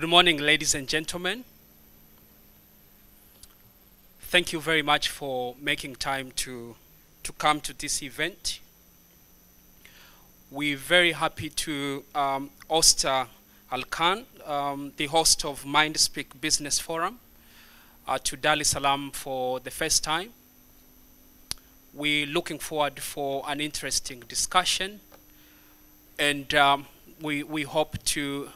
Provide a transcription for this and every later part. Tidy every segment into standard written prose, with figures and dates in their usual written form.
Good morning, ladies and gentlemen. Thank you very much for making time to come to this event. We're very happy to host Alkan, the host of Mindspeak Business Forum, to Dar es Salaam for the first time. We're looking forward for an interesting discussion, and we hope to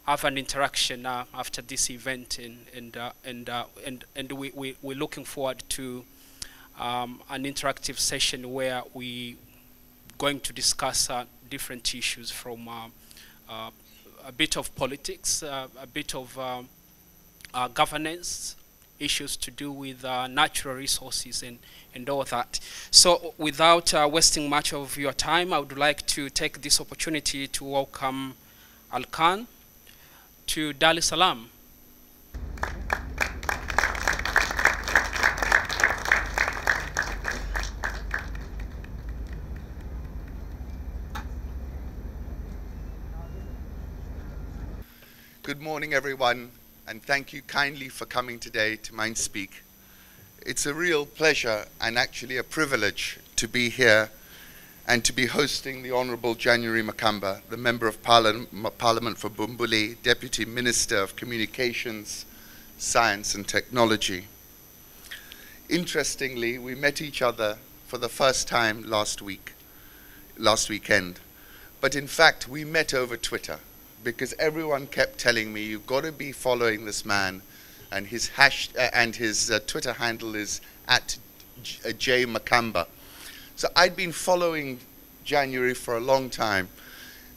have an interaction after this event, and we're looking forward to an interactive session where we going to discuss different issues from a bit of politics, a bit of governance, issues to do with natural resources and all that. So without wasting much of your time, I would like to take this opportunity to welcome Alkan to Dar es Salaam. Good morning, everyone, and thank you kindly for coming today to Mindspeak. It's a real pleasure and actually a privilege to be here and to be hosting the Honorable January Makamba, the Member of Parliament for Bumbuli, Deputy Minister of Communications, Science and Technology. Interestingly, we met each other for the first time last weekend. But in fact, we met over Twitter because everyone kept telling me, you've got to be following this man, and his Twitter handle is @jmakamba. So I'd been following January for a long time,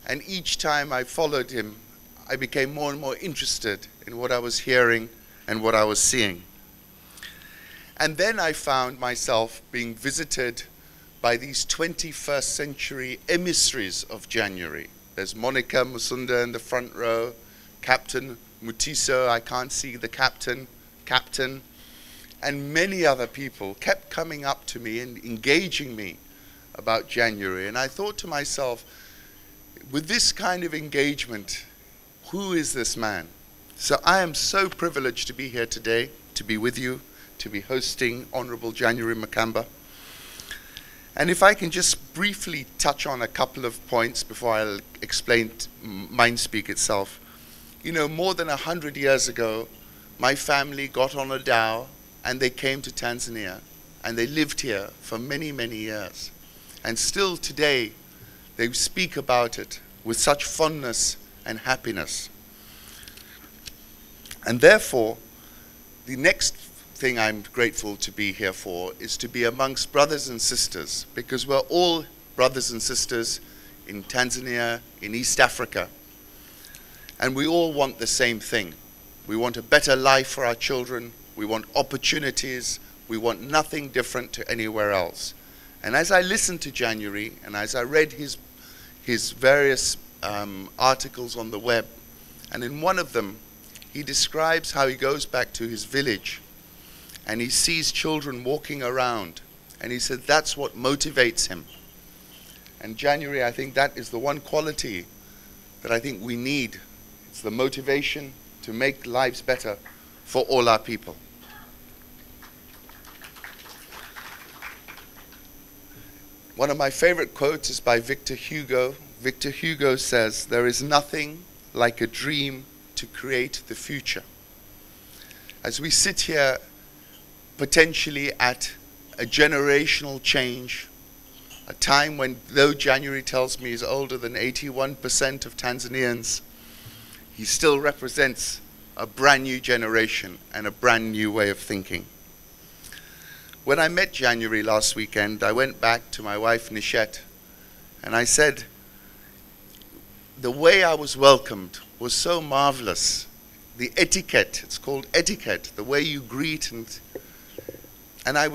and each time I followed him, I became more and more interested in what I was hearing and what I was seeing. And then I found myself being visited by these 21st century emissaries of January. There's Monica Musunda in the front row, Captain Mutiso, I can't see the captain, and many other people kept coming up to me and engaging me about January. And I thought to myself, with this kind of engagement, who is this man? So I am so privileged to be here today, to be with you, to be hosting Honorable January Makamba. And if I can just briefly touch on a couple of points before I'll explain Mindspeak itself. You know, more than 100 years ago, my family got on a dhow and they came to Tanzania, and they lived here for many, many years. And still today, they speak about it with such fondness and happiness. And therefore, the next thing I'm grateful to be here for is to be amongst brothers and sisters, because we're all brothers and sisters in Tanzania, in East Africa. And we all want the same thing. We want a better life for our children. We want opportunities. We want nothing different to anywhere else. And as I listened to January, and as I read his various articles on the web, and in one of them, he describes how he goes back to his village and he sees children walking around. And he said that's what motivates him. And January, I think that is the one quality that I think we need. It's the motivation to make lives better for all our people. One of my favorite quotes is by Victor Hugo. Victor Hugo says, "There is nothing like a dream to create the future." As we sit here potentially at a generational change, a time when, though January tells me he's older than 81% of Tanzanians, he still represents a brand new generation and a brand new way of thinking. When I met January last weekend, I went back to my wife Nishet and I said, the way I was welcomed was so marvelous. The etiquette, it's called etiquette, the way you greet, and I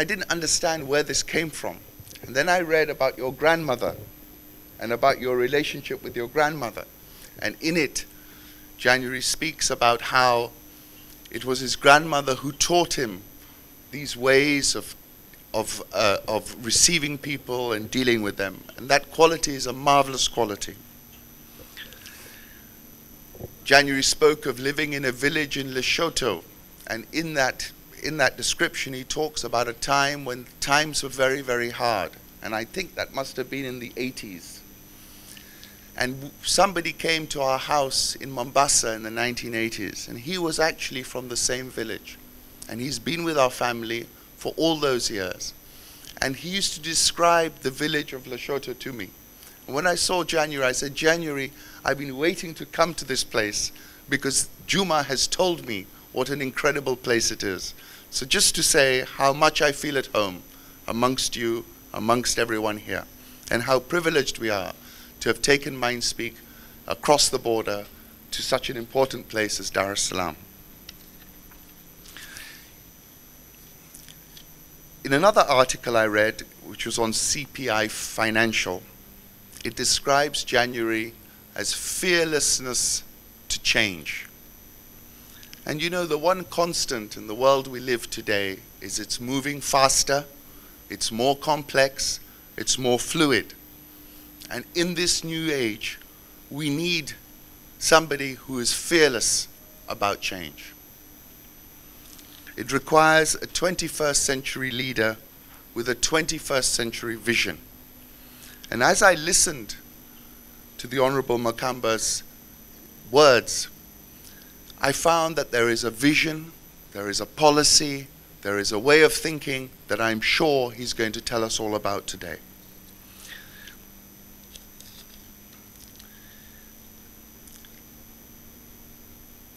didn't understand where this came from. And then I read about your grandmother and about your relationship with your grandmother. And in it, January speaks about how it was his grandmother who taught him these ways of receiving people and dealing with them. And that quality is a marvelous quality. January spoke of living in a village in Lesotho, and in that description he talks about a time when times were very, very hard, and I think that must have been in the 80s. And somebody came to our house in Mombasa in the 1980s, and he was actually from the same village, and he's been with our family for all those years. And he used to describe the village of Lesotho to me. And when I saw January, I said, January, I've been waiting to come to this place because Juma has told me what an incredible place it is. So just to say how much I feel at home amongst you, amongst everyone here, and how privileged we are to have taken Mindspeak across the border to such an important place as Dar es Salaam. In another article I read, which was on CPI Financial, it describes January as fearlessness to change. And you know, the one constant in the world we live today is it's moving faster, it's more complex, it's more fluid. And in this new age, we need somebody who is fearless about change. It requires a 21st century leader with a 21st century vision. And as I listened to the Honorable Makamba's words, I found that there is a vision, there is a policy, there is a way of thinking that I'm sure he's going to tell us all about today.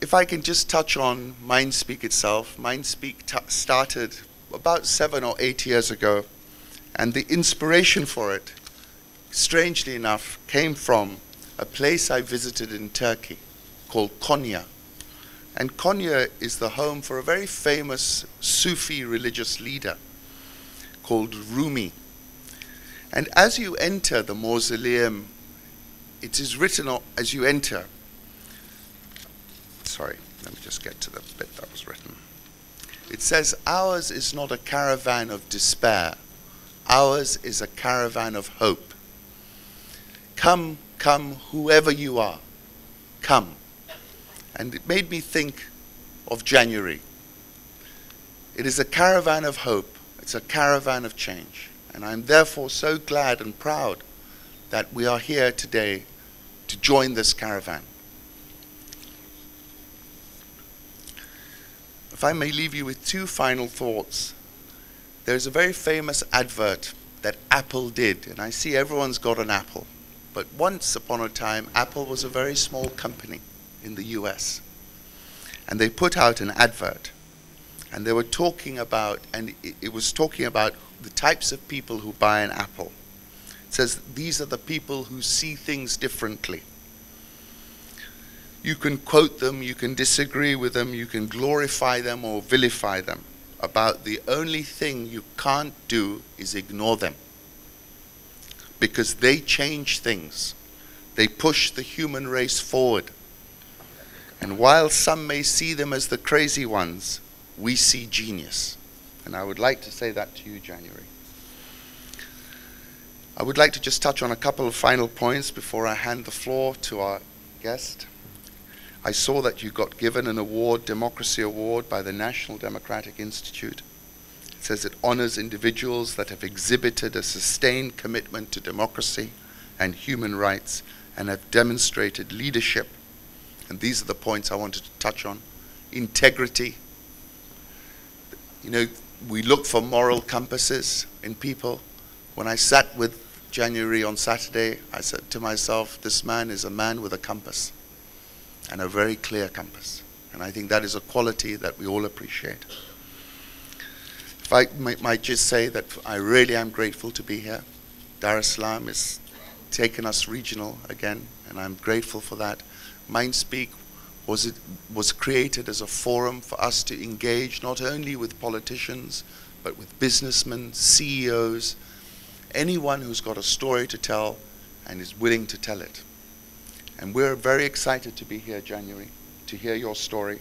If I can just touch on Mindspeak itself, Mindspeak started about 7 or 8 years ago, and the inspiration for it, strangely enough, came from a place I visited in Turkey called Konya. And Konya is the home for a very famous Sufi religious leader called Rumi. And as you enter the mausoleum, it is written as you enter. Sorry, let me just get to the bit that was written. It says, ours is not a caravan of despair. Ours is a caravan of hope. Come, come, whoever you are, come. And it made me think of January. It is a caravan of hope. It's a caravan of change. And I'm therefore so glad and proud that we are here today to join this caravan. If I may leave you with 2 final thoughts. There's a very famous advert that Apple did, and I see everyone's got an Apple. But once upon a time, Apple was a very small company in the US. And they put out an advert, and they were talking about, and it was talking about the types of people who buy an Apple. It says, these are the people who see things differently. You can quote them, you can disagree with them, you can glorify them or vilify them. About the only thing you can't do is ignore them. Because they change things. They push the human race forward. And while some may see them as the crazy ones, we see genius. And I would like to say that to you, January. I would like to just touch on a couple of final points before I hand the floor to our guest. I saw that you got given an award, Democracy Award, by the National Democratic Institute. It says it honors individuals that have exhibited a sustained commitment to democracy and human rights and have demonstrated leadership. And these are the points I wanted to touch on. Integrity. You know, we look for moral compasses in people. When I sat with January on Saturday, I said to myself, this man is a man with a compass. And a very clear compass. And I think that is a quality that we all appreciate. If I might just say that I really am grateful to be here. Dar es Salaam has taken us regional again, and I'm grateful for that. Mindspeak was created as a forum for us to engage not only with politicians, but with businessmen, CEOs, anyone who's got a story to tell and is willing to tell it. And we're very excited to be here, January, to hear your story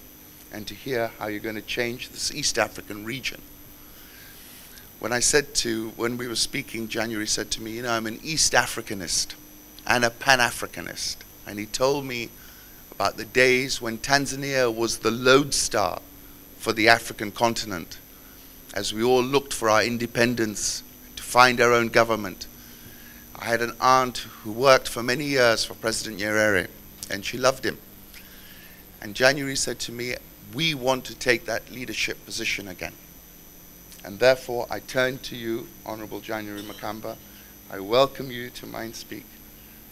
and to hear how you're going to change this East African region. When we were speaking, January said to me, you know, I'm an East Africanist and a Pan-Africanist. And he told me about the days when Tanzania was the lodestar for the African continent, as we all looked for our independence, to find our own government. I had an aunt who worked for many years for President Nyerere, and she loved him. And January said to me, we want to take that leadership position again. And therefore, I turn to you, Honorable January Makamba. I welcome you to Mindspeak.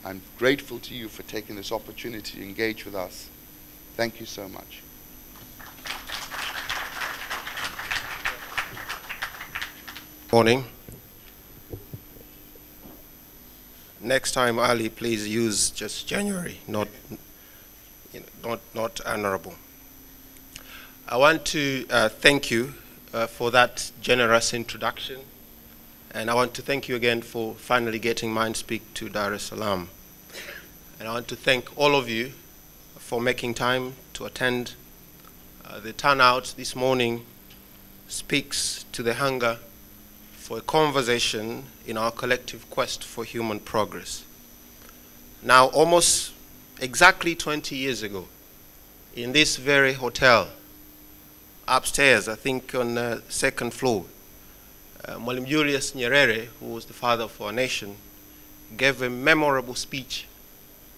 I'm grateful to you for taking this opportunity to engage with us. Thank you so much. Morning. Next time, Ali, please use just January, not honorable. I want to thank you for that generous introduction, and I want to thank you again for finally getting Mindspeak to Dar es Salaam. And I want to thank all of you for making time to attend. The turnout this morning speaks to the hunger for a conversation in our collective quest for human progress. Now, almost exactly 20 years ago, in this very hotel, upstairs, I think on the second floor, Mwalimu Julius Nyerere, who was the father of our nation, gave a memorable speech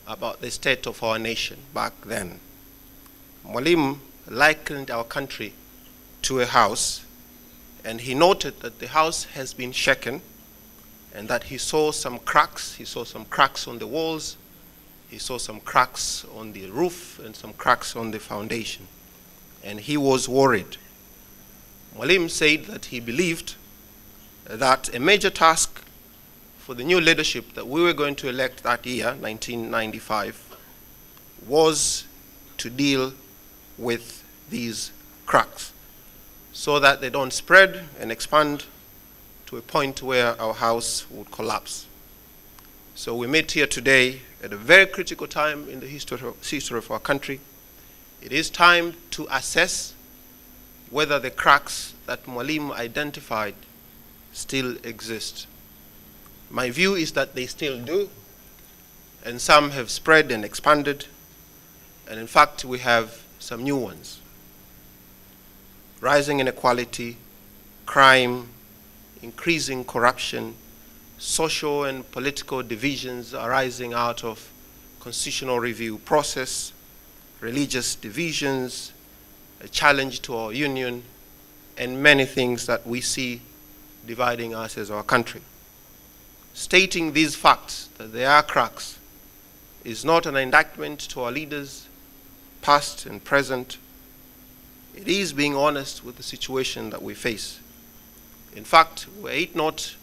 about the state of our nation back then. Mwalimu likened our country to a house, and he noted that the house has been shaken and that he saw some cracks. He saw some cracks on the walls, he saw some cracks on the roof, and some cracks on the foundation. And he was worried. Mwalimu said that he believed that a major task for the new leadership that we were going to elect that year, 1995, was to deal with these cracks so that they don't spread and expand to a point where our house would collapse. So we meet here today at a very critical time in the history of our country. It is time to assess whether the cracks that Mwalimu identified still exist. My view is that they still do, and some have spread and expanded, and in fact we have some new ones. Rising inequality, crime, increasing corruption, social and political divisions arising out of constitutional review process, religious divisions, a challenge to our union, and many things that we see dividing us as our country. Stating these facts, that there are cracks, is not an indictment to our leaders, past and present. It is being honest with the situation that we face. In fact, were it not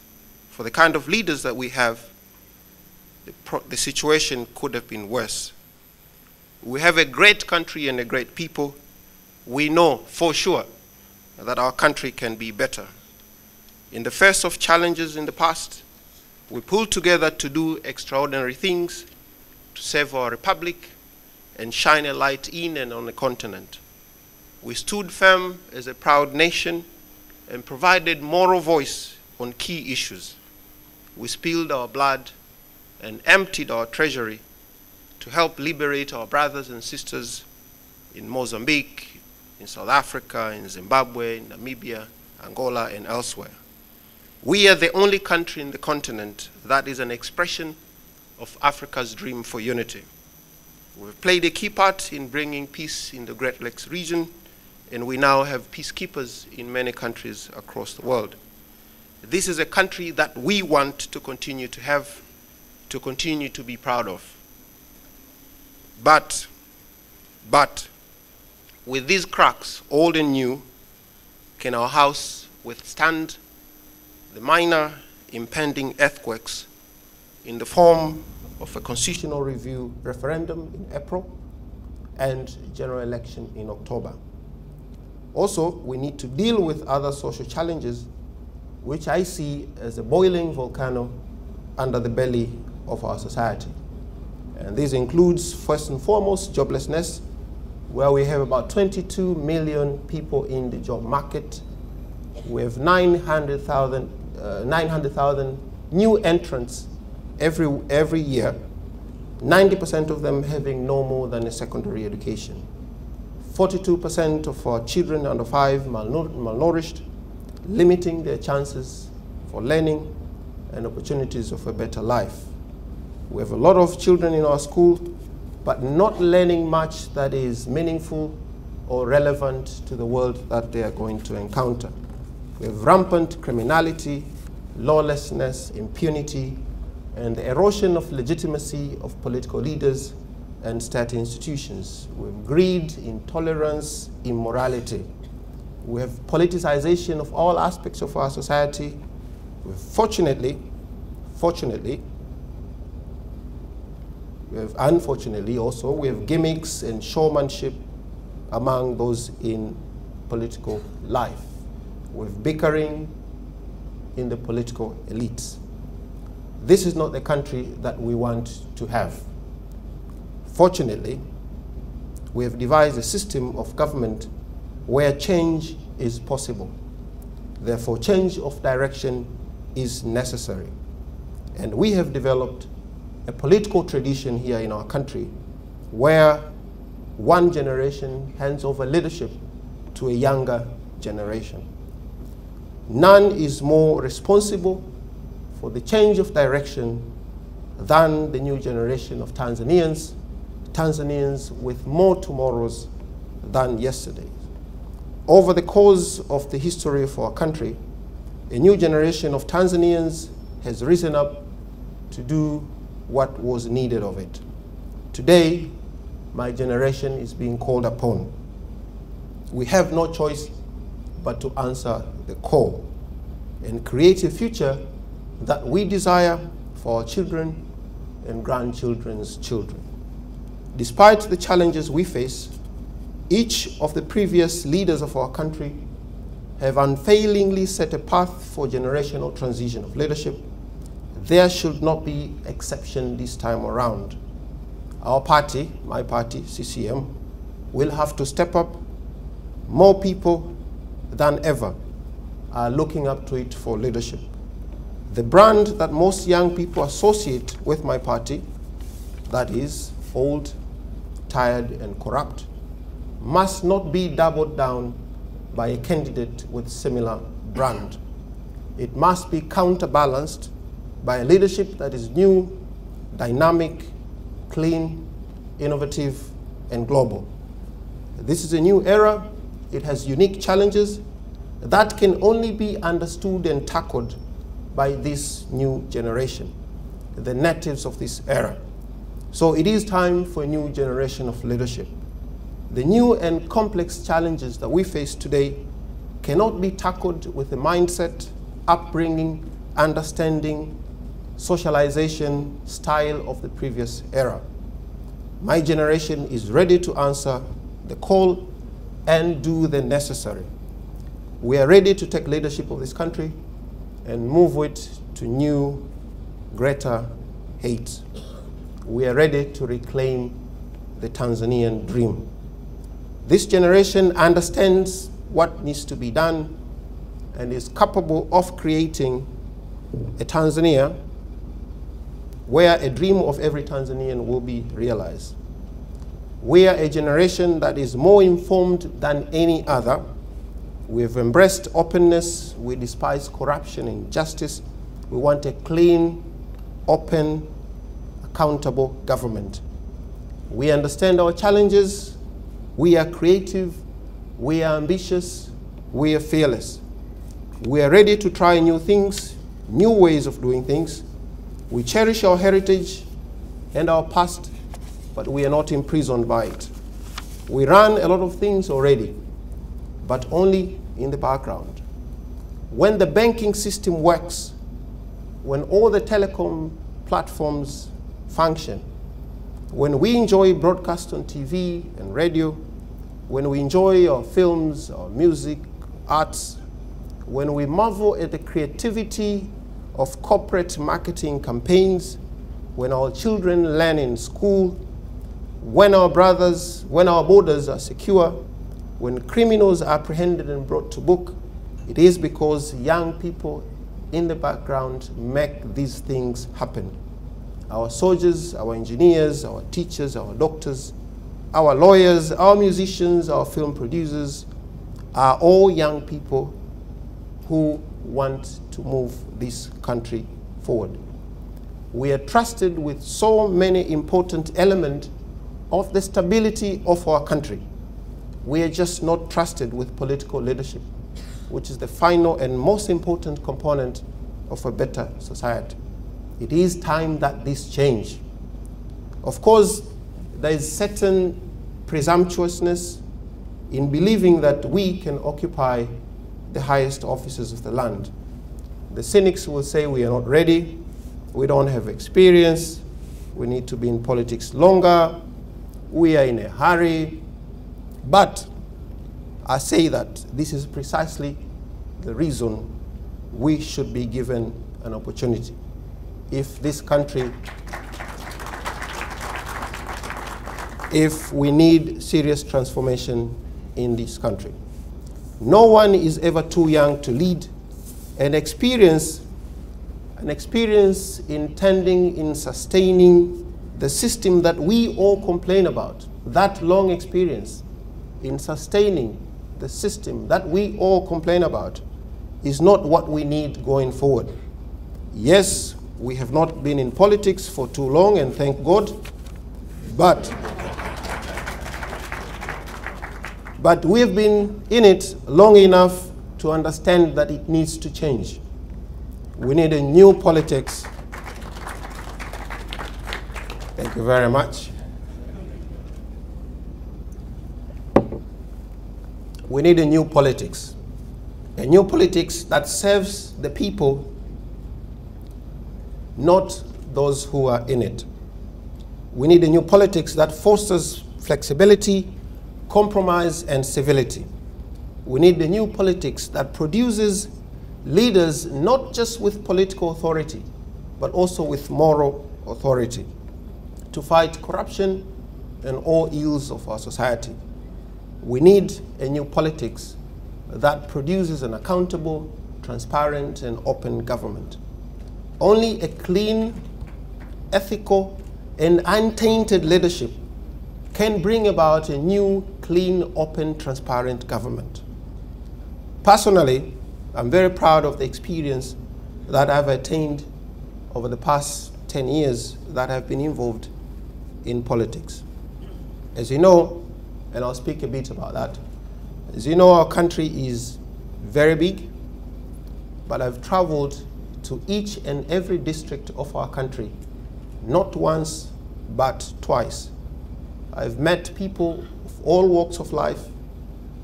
for the kind of leaders that we have, the situation could have been worse. We have a great country and a great people. We know for sure that our country can be better. In the face of challenges in the past, we pulled together to do extraordinary things to save our republic and shine a light in and on the continent. We stood firm as a proud nation and provided moral voice on key issues. We spilled our blood and emptied our treasury to help liberate our brothers and sisters in Mozambique, in South Africa, in Zimbabwe, in Namibia, Angola, and elsewhere. We are the only country in the continent that is an expression of Africa's dream for unity. We've played a key part in bringing peace in the Great Lakes region, and we now have peacekeepers in many countries across the world. This is a country that we want to continue to have, to continue to be proud of. But with these cracks, old and new, can our house withstand the minor impending earthquakes in the form of a constitutional review referendum in April and general election in October? Also, we need to deal with other social challenges, which I see as a boiling volcano under the belly of our society. And this includes, first and foremost, joblessness, where we have about 22 million people in the job market. We have 900,000 new entrants every year. 90% of them having no more than a secondary education. 42% of our children under 5 malnourished, limiting their chances for learning and opportunities of a better life. We have a lot of children in our school, but not learning much that is meaningful or relevant to the world that they are going to encounter. We have rampant criminality, lawlessness, impunity, and the erosion of legitimacy of political leaders and state institutions. We have greed, intolerance, immorality. We have politicization of all aspects of our society. Fortunately, unfortunately also, we have gimmicks and showmanship among those in political life. We have bickering in the political elites. This is not the country that we want to have. Fortunately, we have devised a system of government where change is possible. Therefore, change of direction is necessary. And we have developed a political tradition here in our country where one generation hands over leadership to a younger generation. None is more responsible for the change of direction than the new generation of Tanzanians with more tomorrows than yesterdays. Over the course of the history of our country, a new generation of Tanzanians has risen up to do what was needed of it. Today, my generation is being called upon. We have no choice but to answer the call and create a future that we desire for our children and grandchildren's children. Despite the challenges we face, each of the previous leaders of our country have unfailingly set a path for generational transition of leadership. There should not be exception this time around. Our party, my party, CCM, will have to step up. More people than ever are looking up to it for leadership. The brand that most young people associate with my party, that is old, tired, and corrupt, must not be doubled down by a candidate with similar brand. It must be counterbalanced by a leadership that is new, dynamic, clean, innovative, and global. This is a new era. It has unique challenges that can only be understood and tackled by this new generation, the natives of this era. So it is time for a new generation of leadership. The new and complex challenges that we face today cannot be tackled with the mindset, upbringing, understanding, socialization style of the previous era. My generation is ready to answer the call and do the necessary. We are ready to take leadership of this country and move it to new, greater heights. We are ready to reclaim the Tanzanian dream. This generation understands what needs to be done and is capable of creating a Tanzania where a dream of every Tanzanian will be realized. We are a generation that is more informed than any other. We have embraced openness. We despise corruption and injustice. We want a clean, open, accountable government. We understand our challenges. We are creative. We are ambitious. We are fearless. We are ready to try new things, new ways of doing things. We cherish our heritage and our past, but we are not imprisoned by it. We run a lot of things already, but only in the background. When the banking system works, when all the telecom platforms function, when we enjoy broadcast on TV and radio, when we enjoy our films, our music, arts, when we marvel at the creativity of corporate marketing campaigns, when our children learn in school, when our borders are secure, when criminals are apprehended and brought to book, it is because young people in the background make these things happen. our soldiers, our engineers, our teachers, our doctors, our lawyers, our musicians, our film producers are all young people who want to move this country forward. We are trusted with so many important elements of the stability of our country. We are just not trusted with political leadership, which is the final and most important component of a better society. It is time that this change. Of course, there is certain presumptuousness in believing that we can occupy the highest offices of the land. The cynics will say we are not ready, we don't have experience, we need to be in politics longer, we are in a hurry. But I say that this is precisely the reason we should be given an opportunity. If this country, if we need serious transformation in this country. No one is ever too young to lead. An experience in tending, in sustaining the system that we all complain about, that long experience in sustaining the system that we all complain about is not what we need going forward. Yes, we have not been in politics for too long, and thank God, but we've been in it long enough to understand that it needs to change. We need a new politics. Thank you very much. We need a new politics that serves the people, not those who are in it. We need a new politics that fosters flexibility, compromise, and civility. We need a new politics that produces leaders not just with political authority, but also with moral authority to fight corruption and all ills of our society. We need a new politics that produces an accountable, transparent, and open government. Only a clean, ethical, and untainted leadership can bring about a new, clean, open, transparent government. Personally, I'm very proud of the experience that I've attained over the past 10 years that I've been involved in politics. As you know, and I'll speak a bit about that, as you know, our country is very big, but I've traveled to each and every district of our country, not once, but twice. I've met people of all walks of life.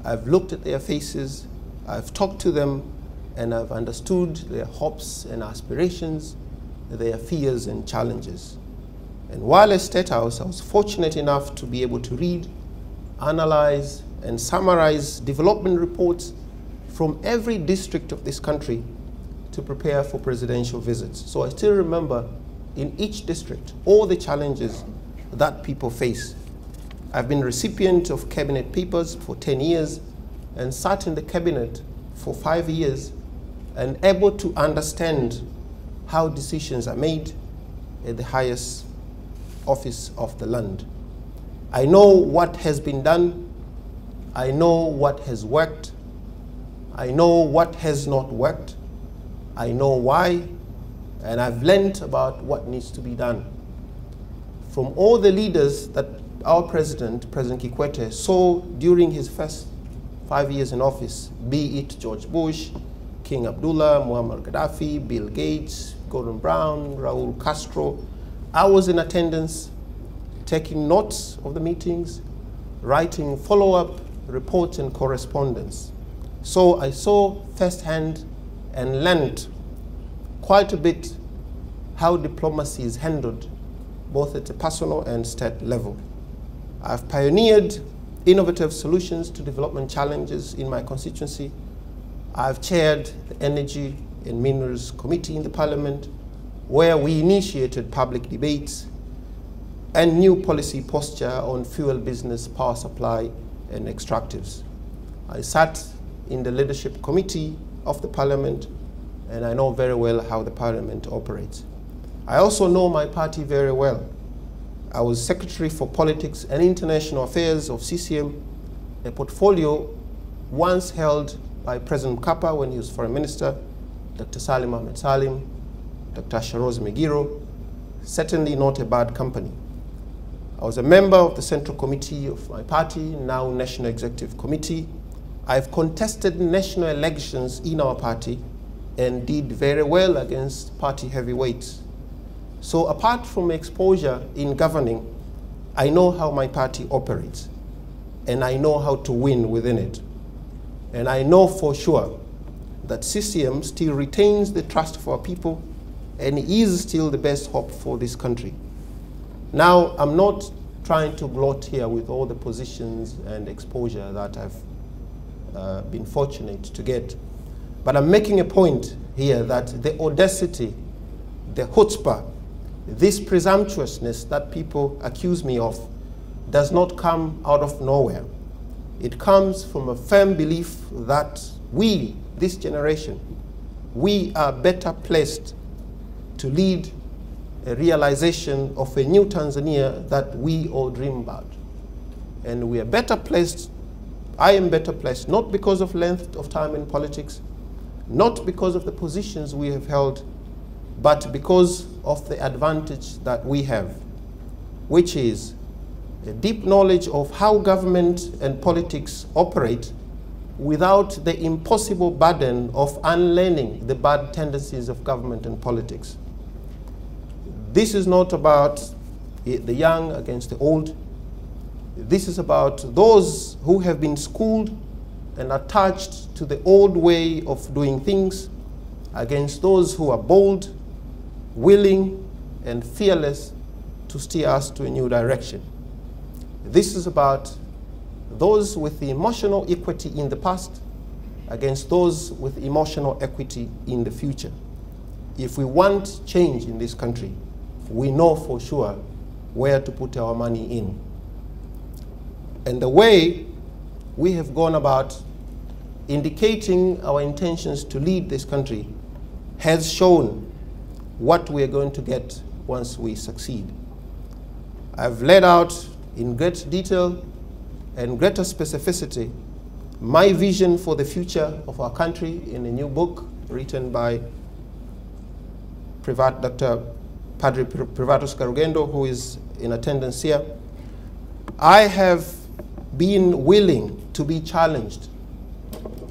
I've looked at their faces, I've talked to them, and I've understood their hopes and aspirations, their fears and challenges. And while at State House, I was fortunate enough to be able to read, analyze, and summarize development reports from every district of this country to prepare for presidential visits. So I still remember in each district all the challenges that people face. I've been recipient of cabinet papers for 10 years and sat in the cabinet for 5 years and able to understand how decisions are made at the highest office of the land. I know what has been done. I know what has worked. I know what has not worked. I know why, and I've learned about what needs to be done. From all the leaders that our President Kikwete, saw during his first 5 years in office, be it George Bush, King Abdullah, Muammar Gaddafi, Bill Gates, Gordon Brown, Raul Castro, I was in attendance, taking notes of the meetings, writing follow-up reports and correspondence. So I saw firsthand and learned quite a bit how diplomacy is handled, both at a personal and state level. I've pioneered innovative solutions to development challenges in my constituency. I've chaired the Energy and Minerals Committee in the Parliament, where we initiated public debates and new policy posture on fuel business, power supply, and extractives. I sat in the Leadership Committee of the Parliament, and I know very well how the Parliament operates. I also know my party very well. I was Secretary for Politics and International Affairs of CCM, a portfolio once held by President Makamba when he was Foreign Minister, Dr. Salim Ahmed Salim, Dr. Sharoz Megiro, certainly not a bad company. I was a member of the Central Committee of my party, now National Executive Committee. I've contested national elections in our party and did very well against party heavyweights. So apart from exposure in governing, I know how my party operates, and I know how to win within it. And I know for sure that CCM still retains the trust of our people and is still the best hope for this country. Now, I'm not trying to gloat here with all the positions and exposure that I've been fortunate to get, but I'm making a point here that the audacity, the chutzpah, this presumptuousness that people accuse me of does not come out of nowhere. It comes from a firm belief that we, this generation, we are better placed to lead a realization of a new Tanzania that we all dream about. And we are better placed, I am better placed, not because of length of time in politics, not because of the positions we have held, but because of the advantage that we have, which is a deep knowledge of how government and politics operate without the impossible burden of unlearning the bad tendencies of government and politics. This is not about the young against the old. This is about those who have been schooled and attached to the old way of doing things against those who are bold, willing, and fearless to steer us to a new direction. This is about those with the emotional equity in the past against those with emotional equity in the future. If we want change in this country, we know for sure where to put our money in. And the way we have gone about indicating our intentions to lead this country has shown what we are going to get once we succeed. I've laid out in great detail and greater specificity my vision for the future of our country in a new book written by Dr. Padre Privatus Karugendo, who is in attendance here. I have been willing to be challenged,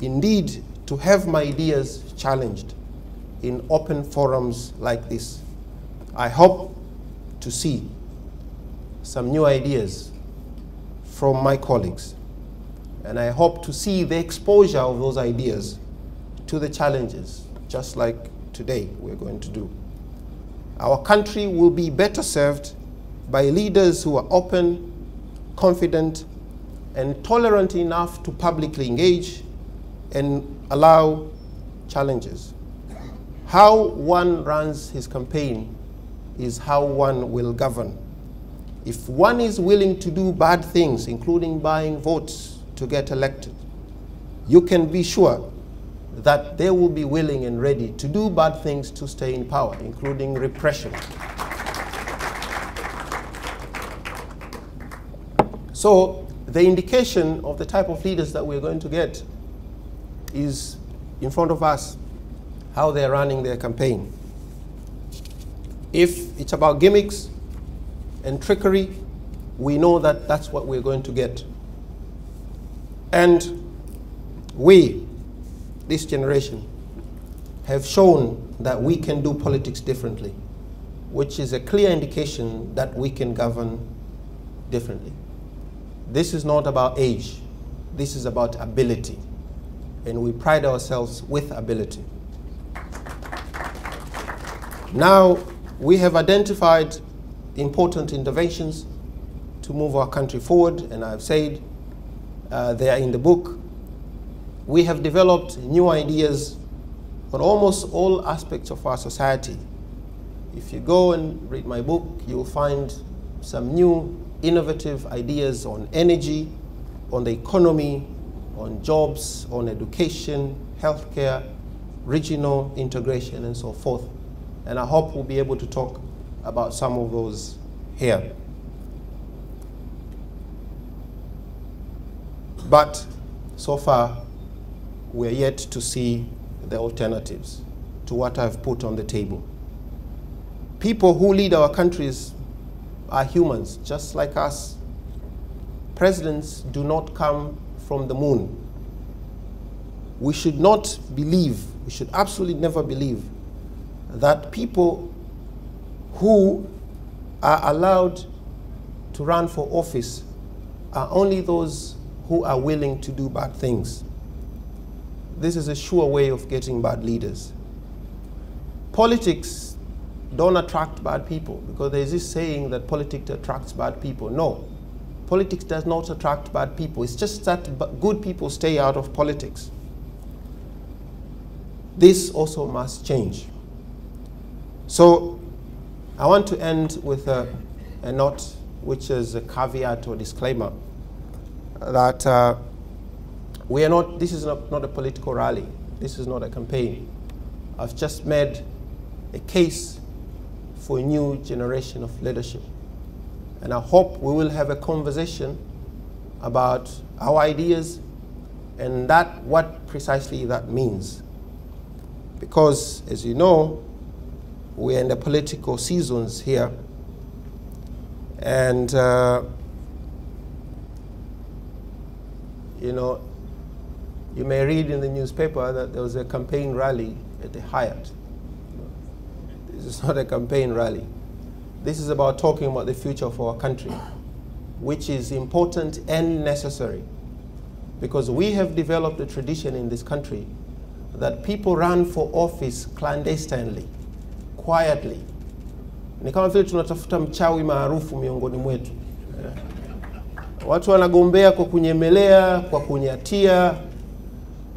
indeed to have my ideas challenged in open forums like this. I hope to see some new ideas from my colleagues, and I hope to see the exposure of those ideas to the challenges, just like today we're going to do. Our country will be better served by leaders who are open, confident, and tolerant enough to publicly engage and allow challenges. How one runs his campaign is how one will govern. If one is willing to do bad things, including buying votes to get elected, you can be sure that they will be willing and ready to do bad things to stay in power, including repression. So the indication of the type of leaders that we're going to get is in front of us, how they're running their campaign. If it's about gimmicks and trickery, we know that that's what we're going to get. And we, this generation, have shown that we can do politics differently, which is a clear indication that we can govern differently. This is not about age. This is about ability. And we pride ourselves with ability. Now, we have identified important interventions to move our country forward, and I've said they are in the book. We have developed new ideas on almost all aspects of our society. If you go and read my book, you'll find some new innovative ideas on energy, on the economy, on jobs, on education, healthcare, regional integration, and so forth. And I hope we'll be able to talk about some of those here. But so far, we're yet to see the alternatives to what I've put on the table. People who lead our countries are humans, just like us. Presidents do not come from the moon. We should not believe, we should absolutely never believe that people who are allowed to run for office are only those who are willing to do bad things. This is a sure way of getting bad leaders. Politics don't attract bad people, because there is this saying that politics attracts bad people. No, politics does not attract bad people. It's just that good people stay out of politics. This also must change. So I want to end with a note, which is a caveat or disclaimer, that we are not, this is not a political rally. This is not a campaign. I've just made a case for a new generation of leadership. And I hope we will have a conversation about our ideas and what precisely that means. Because, as you know, we're in the political seasons here. And, you know, you may read in the newspaper that there was a campaign rally at the Hyatt. This is not a campaign rally. This is about talking about the future of our country, which is important and necessary, because we have developed a tradition in this country that people run for office clandestinely, quietly. Ni kama vile tunatafuta mchawi maarufu miongoni mwetu. Watu wanagombea kwa kunyemelea, kwa kunyatia.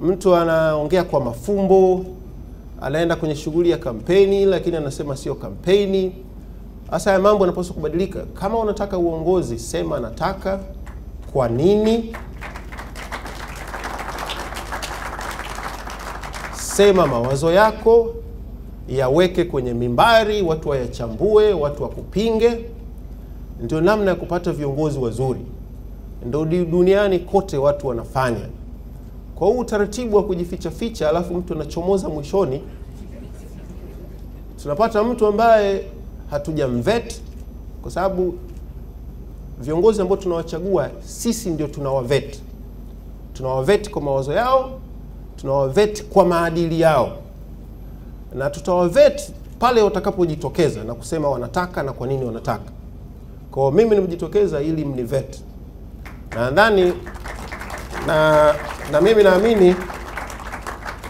Mtu anaongea kwa mafumbo, anaenda kwenye shughuli ya kampeni, lakini anasema sio kampeni. Hasa ya mambo yanapaswa kubadilika. Kama unataka uongozi, sema nataka, kwa nini? Sema mawazo yako, yaweke kwenye mimbari, watu wayachambue, watu wakupinge. Ndio namna ya kupata viongozi wazuri. Ndio duniani kote watu wanafanya. Kwa huu utaratibu wa kujificha ficha, alafu mtu anachomoza mwishoni, tunapata mtu ambaye hatujamvet, kwa sababu viongozi ambao tunawachagua sisi ndio tunawavet. Tunawavet kwa mawazo yao, tunawavet kwa maadili yao. Na tutawavet pale watakapojitokeza na kusema wanataka na kwa nini wanataka. Kwa mimi nimejitokeza ili mnivet. Na ndani na mimi naamini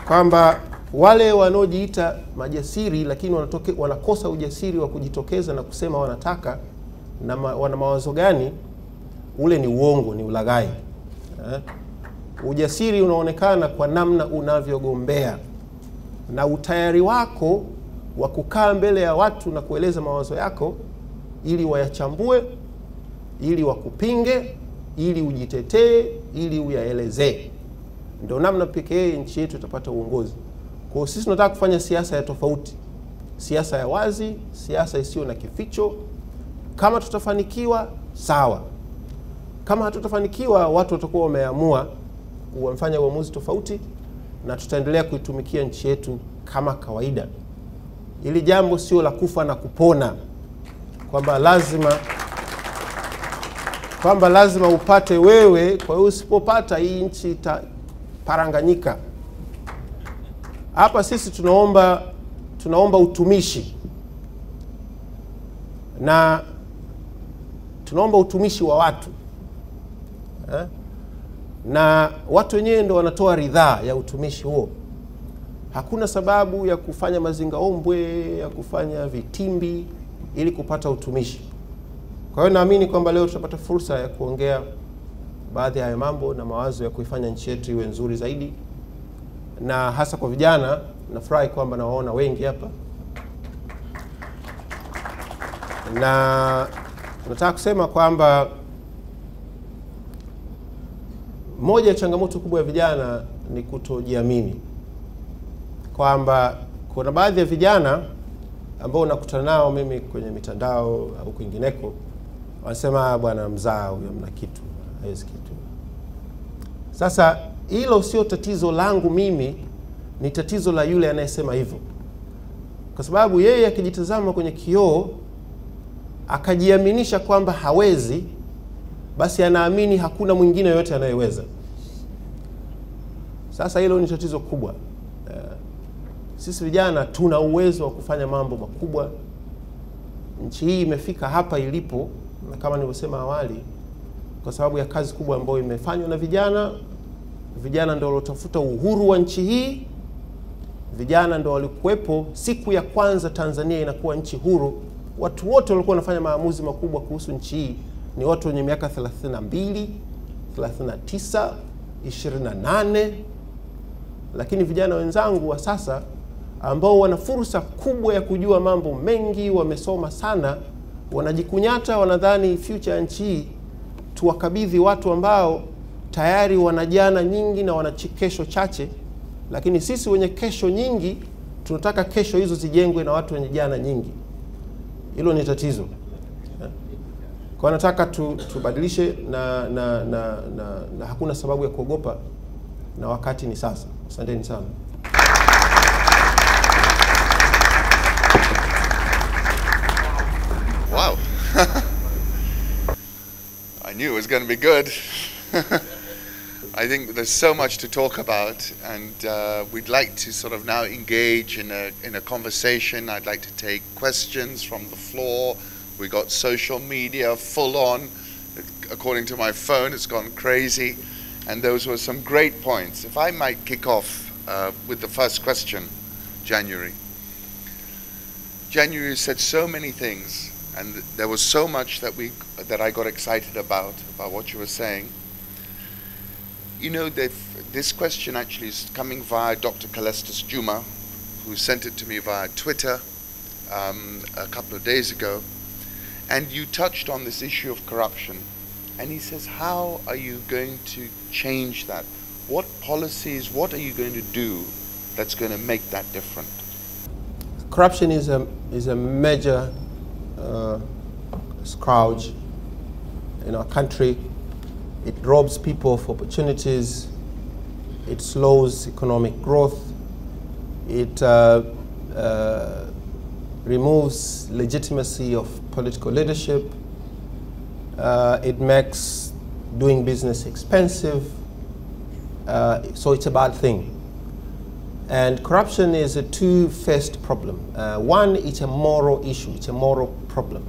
kwamba wale wanaojiita majasiri lakini wanakosa ujasiri wa kujitokeza na kusema wanataka na wana mawazo gani, ule ni uongo, ni ulaghai. Ujasiri unaonekana kwa namna unavyogombea na utayari wako wa kukaa mbele ya watu na kueleza mawazo yako ili wayachambue, ili wakupinge, ili ujitetee, ili uyaelezee. Ndio namna pekee nchi yetu itapata uongozi. Kwa sisi tunataka kufanya siasa ya tofauti. Siasa ya wazi, siasa isiyo na kificho. Kama tutafanikiwa, sawa. Kama hatutafanikiwa, watu watakuwa wameamua kufanya uamuzi tofauti na tutaendelea kuitumikia nchi yetu kama kawaida. Ili jambo sio la kufa na kupona, kwamba lazima upate wewe, kwa hiyo usipopata hii nchi itaparanganyika. Hapa sisi tunaomba utumishi. Na tunaomba utumishi wa watu. Na watu wenyewe ndio wanatoa ridhaa ya utumishi huo. Hakuna sababu ya kufanya mazingaombwe, ya kufanya vitimbi ili kupata utumishi. Kwa hiyo naamini kwamba leo tutapata fursa ya kuongea baadhi ya mambo na mawazo ya kuifanya nchi yetu iwe nzuri zaidi. Na hasa kwa vijana, nafurahi kwamba nawaona wengi hapa. Na nataka kusema kwamba moja ya changamoto kubwa ya vijana ni kutojiamini. Kwamba kuna baadhi ya vijana ambao nakutana nao mimi kwenye mitandao au kwingineko, wanasema bwana mzaa huyo mna kitu, hawezi kitu. Sasa hilo sio tatizo langu mimi, ni tatizo la yule anayesema hivyo. Kwa sababu yeye akijitazama kwenye kioo akajiaminisha kwamba hawezi, basi anaamini hakuna mwingine yote anayeweza. Sasa hilo ni tatizo kubwa. Sisi vijana tuna uwezo wa kufanya mambo makubwa. Nchi hii imefika hapa ilipo, na kama nilivyosema awali, kwa sababu ya kazi kubwa ambayo imefanywa na vijana. Vijana ndio waliotafuta uhuru wa nchi hii. Vijana ndio walikuwepo siku ya kwanza Tanzania inakuwa nchi huru. Watu wote walikuwa wanafanya maamuzi makubwa kuhusu nchi hii ni watu wenye miaka 32, 39, 28. Lakini vijana wenzangu wa sasa ambao wana fursa kubwa ya kujua mambo mengi, wamesoma sana, wanajikunyata, wanadhani future ya nchi hii tuwakabidhi watu ambao tayari wana jana nyingi na wana kesho chache. Lakini sisi wenye kesho nyingi tunataka kesho hizo zijengwe na watu wenye jana nyingi. Hilo ni tatizo. Kwa nataka tubadilishe na hakuna sababu ya kuogopa, na wakati ni sasa. Asanteni sana. Wow. I knew it was going to be good. I think there's so much to talk about, and we'd like to sort of now engage in a conversation. I'd like to take questions from the floor. We got social media full on. According to my phone, it's gone crazy. And those were some great points. If I might kick off with the first question, January. January said so many things, and there was so much that I got excited about what you were saying. You know, this question actually is coming via Dr. Kalestis Juma, who sent it to me via Twitter a couple of days ago. And you touched on this issue of corruption. And he says, how are you going to change that? What policies, what are you going to do that's going to make that different? Corruption is a major scourge in our country. It robs people of opportunities. It slows economic growth. It removes legitimacy of political leadership. It makes doing business expensive. So it's a bad thing. And corruption is a two-faced problem. One, it's a moral issue. It's a moral problem.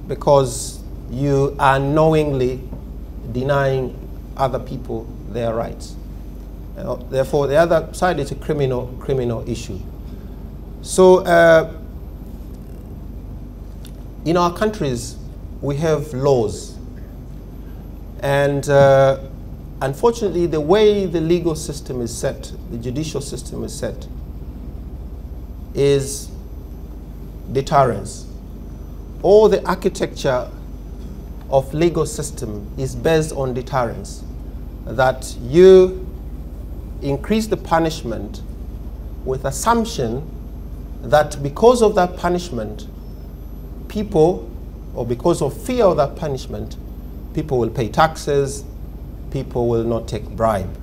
Because you are knowingly denying other people their rights. Therefore, the other side is a criminal issue. So, in our countries, we have laws. And unfortunately, the way the legal system is set, the judicial system is set, is deterrence. All the architecture of legal system is based on deterrence, that you increase the punishment with assumption that because of that punishment, people, or because of fear of that punishment, people will pay taxes, people will not take bribe.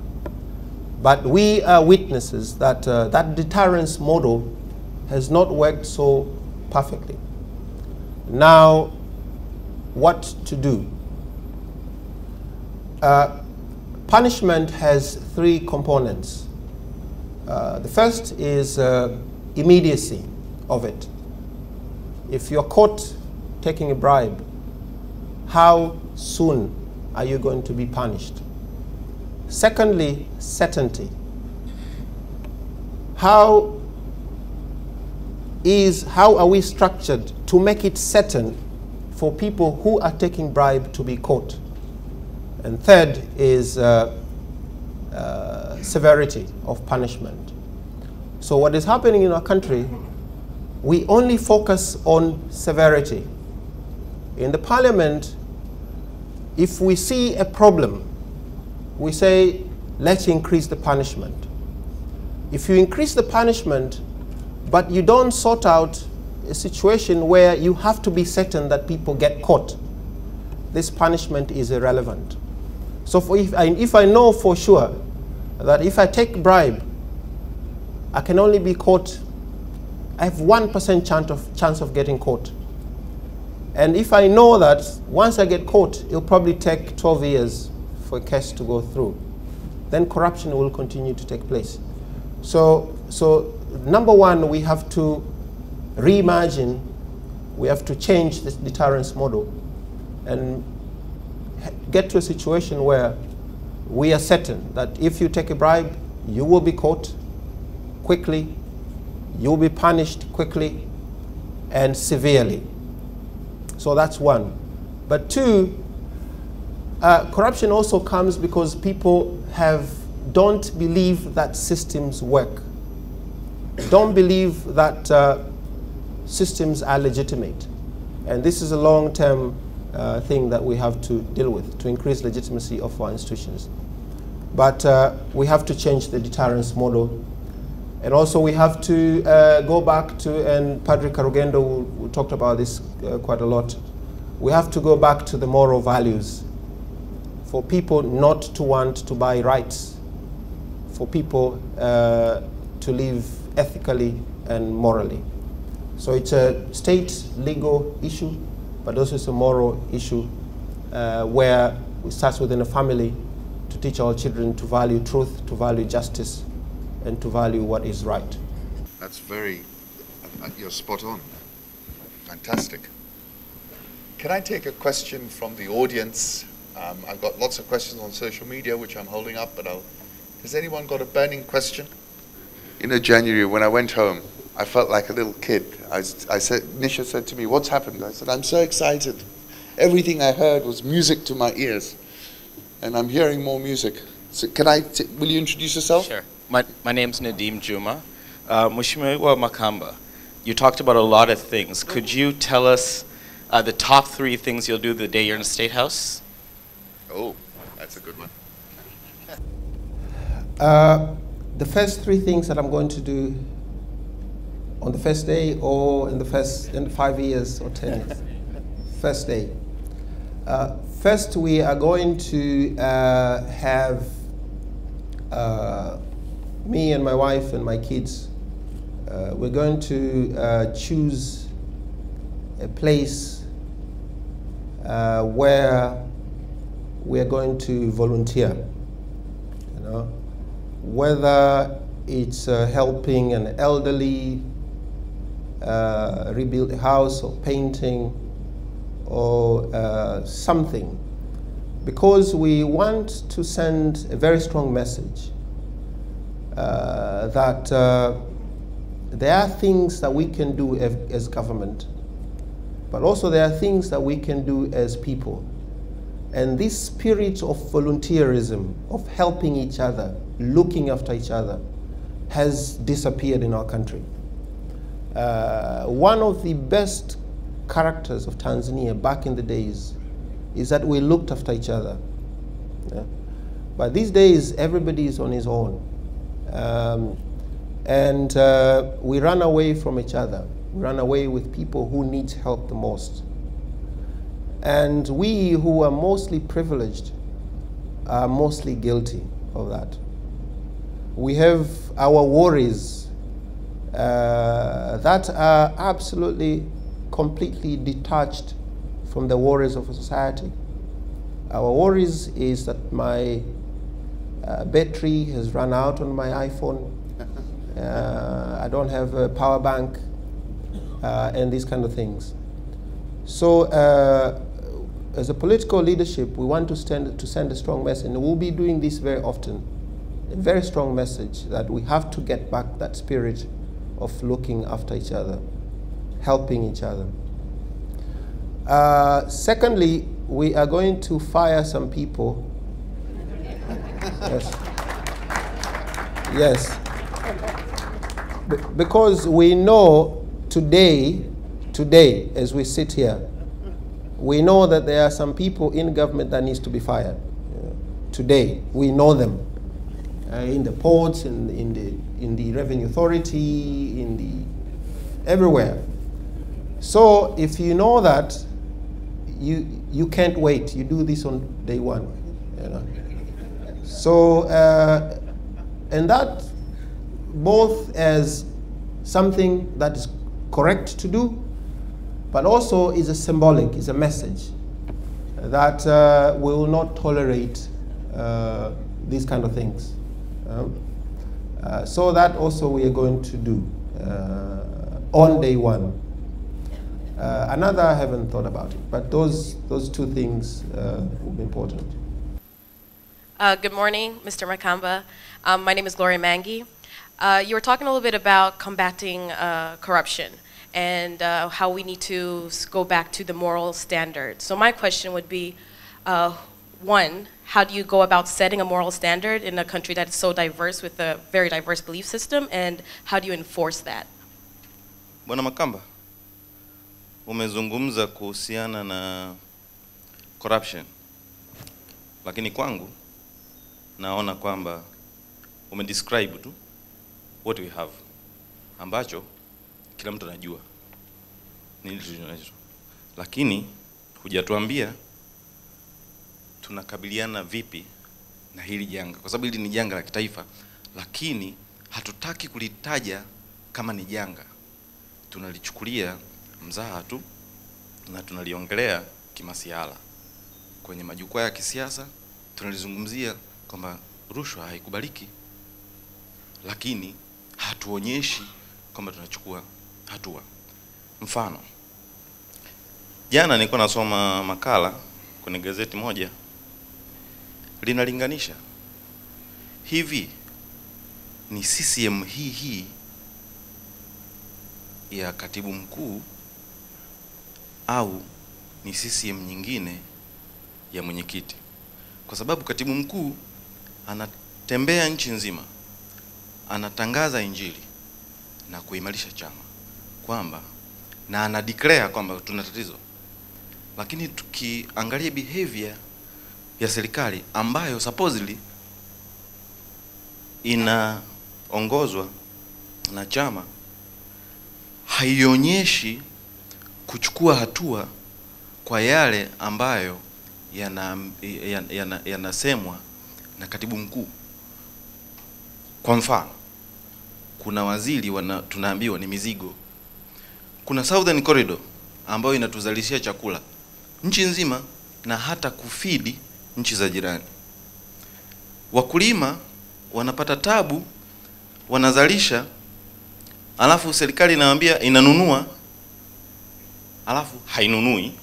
But we are witnesses that that deterrence model has not worked so perfectly. Now, what to do? Punishment has three components. The first is immediacy of it. If you're caught taking a bribe, how soon are you going to be punished? Secondly, certainty. How are we structured to make it certain for people who are taking bribe to be caught? And third is severity of punishment. So what is happening in our country, we only focus on severity. In the parliament, if we see a problem, we say, let's increase the punishment. If you increase the punishment, but you don't sort out a situation where you have to be certain that people get caught, this punishment is irrelevant. So if I know for sure that if I take bribe, I can only be caught, I have 1% chance of getting caught. And if I know that once I get caught, it'll probably take 12 years for a case to go through, then corruption will continue to take place. So number one, we have to reimagine, we have to change this deterrence model and get to a situation where we are certain that if you take a bribe, you will be caught quickly, you will be punished quickly and severely. So that's one. But two, corruption also comes because people don't believe that systems work, don't believe that systems are legitimate. And this is a long-term thing that we have to deal with to increase legitimacy of our institutions. But we have to change the deterrence model. And also we have to go back to, and Padre Karugendo we talked about this quite a lot, we have to go back to the moral values for people not to want to buy rights, for people to live ethically and morally. So it's a state legal issue, but also it's a moral issue where it starts within a family to teach our children to value truth, to value justice, and to value what is right. That's you're spot on. Fantastic. Can I take a question from the audience? I've got lots of questions on social media, which I'm holding up, but has anyone got a burning question? In January, when I went home, I felt like a little kid. Nisha said to me, "What's happened?" I said, "I'm so excited. Everything I heard was music to my ears, and I'm hearing more music." So will you introduce yourself? Sure. My name's Nadim Juma. Mheshimiwa Makamba, you talked about a lot of things. Could you tell us the top 3 things you'll do the day you're in the State House? Oh, that's a good one. The first 3 things that I'm going to do on the first day, or in 5 years or 10 years. First day. First, we are going to have me and my wife and my kids, we're going to choose a place where we're going to volunteer, you know, whether it's helping an elderly rebuild a house, or painting, or something, because we want to send a very strong message that there are things that we can do as government, but also there are things that we can do as people. And this spirit of volunteerism, of helping each other, looking after each other, has disappeared in our country. One of the best characters of Tanzania back in the days is that we looked after each other. Yeah? But these days, everybody is on his own. And we run away from each other. We run away with people who need help the most. And we who are mostly privileged are mostly guilty of that. We have our worries that are absolutely, completely detached from the worries of a society. Our worries is that my battery has run out on my iPhone. I don't have a power bank, and these kind of things. So as a political leadership, we want to send a strong message, and we'll be doing this very often, a very strong message that we have to get back that spirit of looking after each other, helping each other. Secondly, we are going to fire some people. Yes. Yes. Because we know today, as we sit here, we know that there are some people in government that needs to be fired. Today, we know them. In the ports, in the revenue authority, in the everywhere. So if you know that, you can't wait. You do this on day one. You know? So, and that both as something that is correct to do, but also is a symbolic, is a message that we will not tolerate these kind of things. So that also we are going to do on day one. Another I haven't thought about it, but those two things will be important. Good morning, Mr. Makamba. My name is Gloria Mangi. You were talking a little bit about combating corruption and how we need to go back to the moral standard. So my question would be, one, how do you go about setting a moral standard in a country that is so diverse with a very diverse belief system, and how do you enforce that? Bwana Makamba, umezungumza kuhusiana na corruption, lakini kwangu naona kwamba umedescribe tu what we have, ambacho kila mtu anajua nini tunacho, lakini hujatuambia tunakabiliana vipi na hili janga, kwa sababu hili ni janga la kitaifa, lakini hatutaki kulitaja kama ni janga. Tunalichukulia mzaha tu na tunaliongelea kimasiala. Kwenye majukwaa ya kisiasa tunalizungumzia kwamba rushwa haikubaliki, lakini hatuonyeshi kwamba tunachukua hatua. Mfano, jana nilikuwa nasoma makala kwenye gazeti moja linalinganisha hivi ni CCM hii ya katibu mkuu au ni CCM nyingine ya mwenyekiti, kwa sababu katibu mkuu anatembea nchi nzima, anatangaza injili na kuimarisha chama kwamba, na ana declare kwamba tuna tatizo, lakini tukiangalia behavior ya serikali ambayo supposedly inaongozwa na chama haionyeshi kuchukua hatua kwa yale ambayo yanasemwa na katibu mkuu. Kwa mfano, kuna waziri tunaambiwa ni mizigo. Kuna Southern Corridor ambayo inatuzalishia chakula nchi nzima na hata kufidi nchi za jirani. Wakulima wanapata tabu, wanazalisha, alafu serikali inawaambia inanunua, alafu hainunui.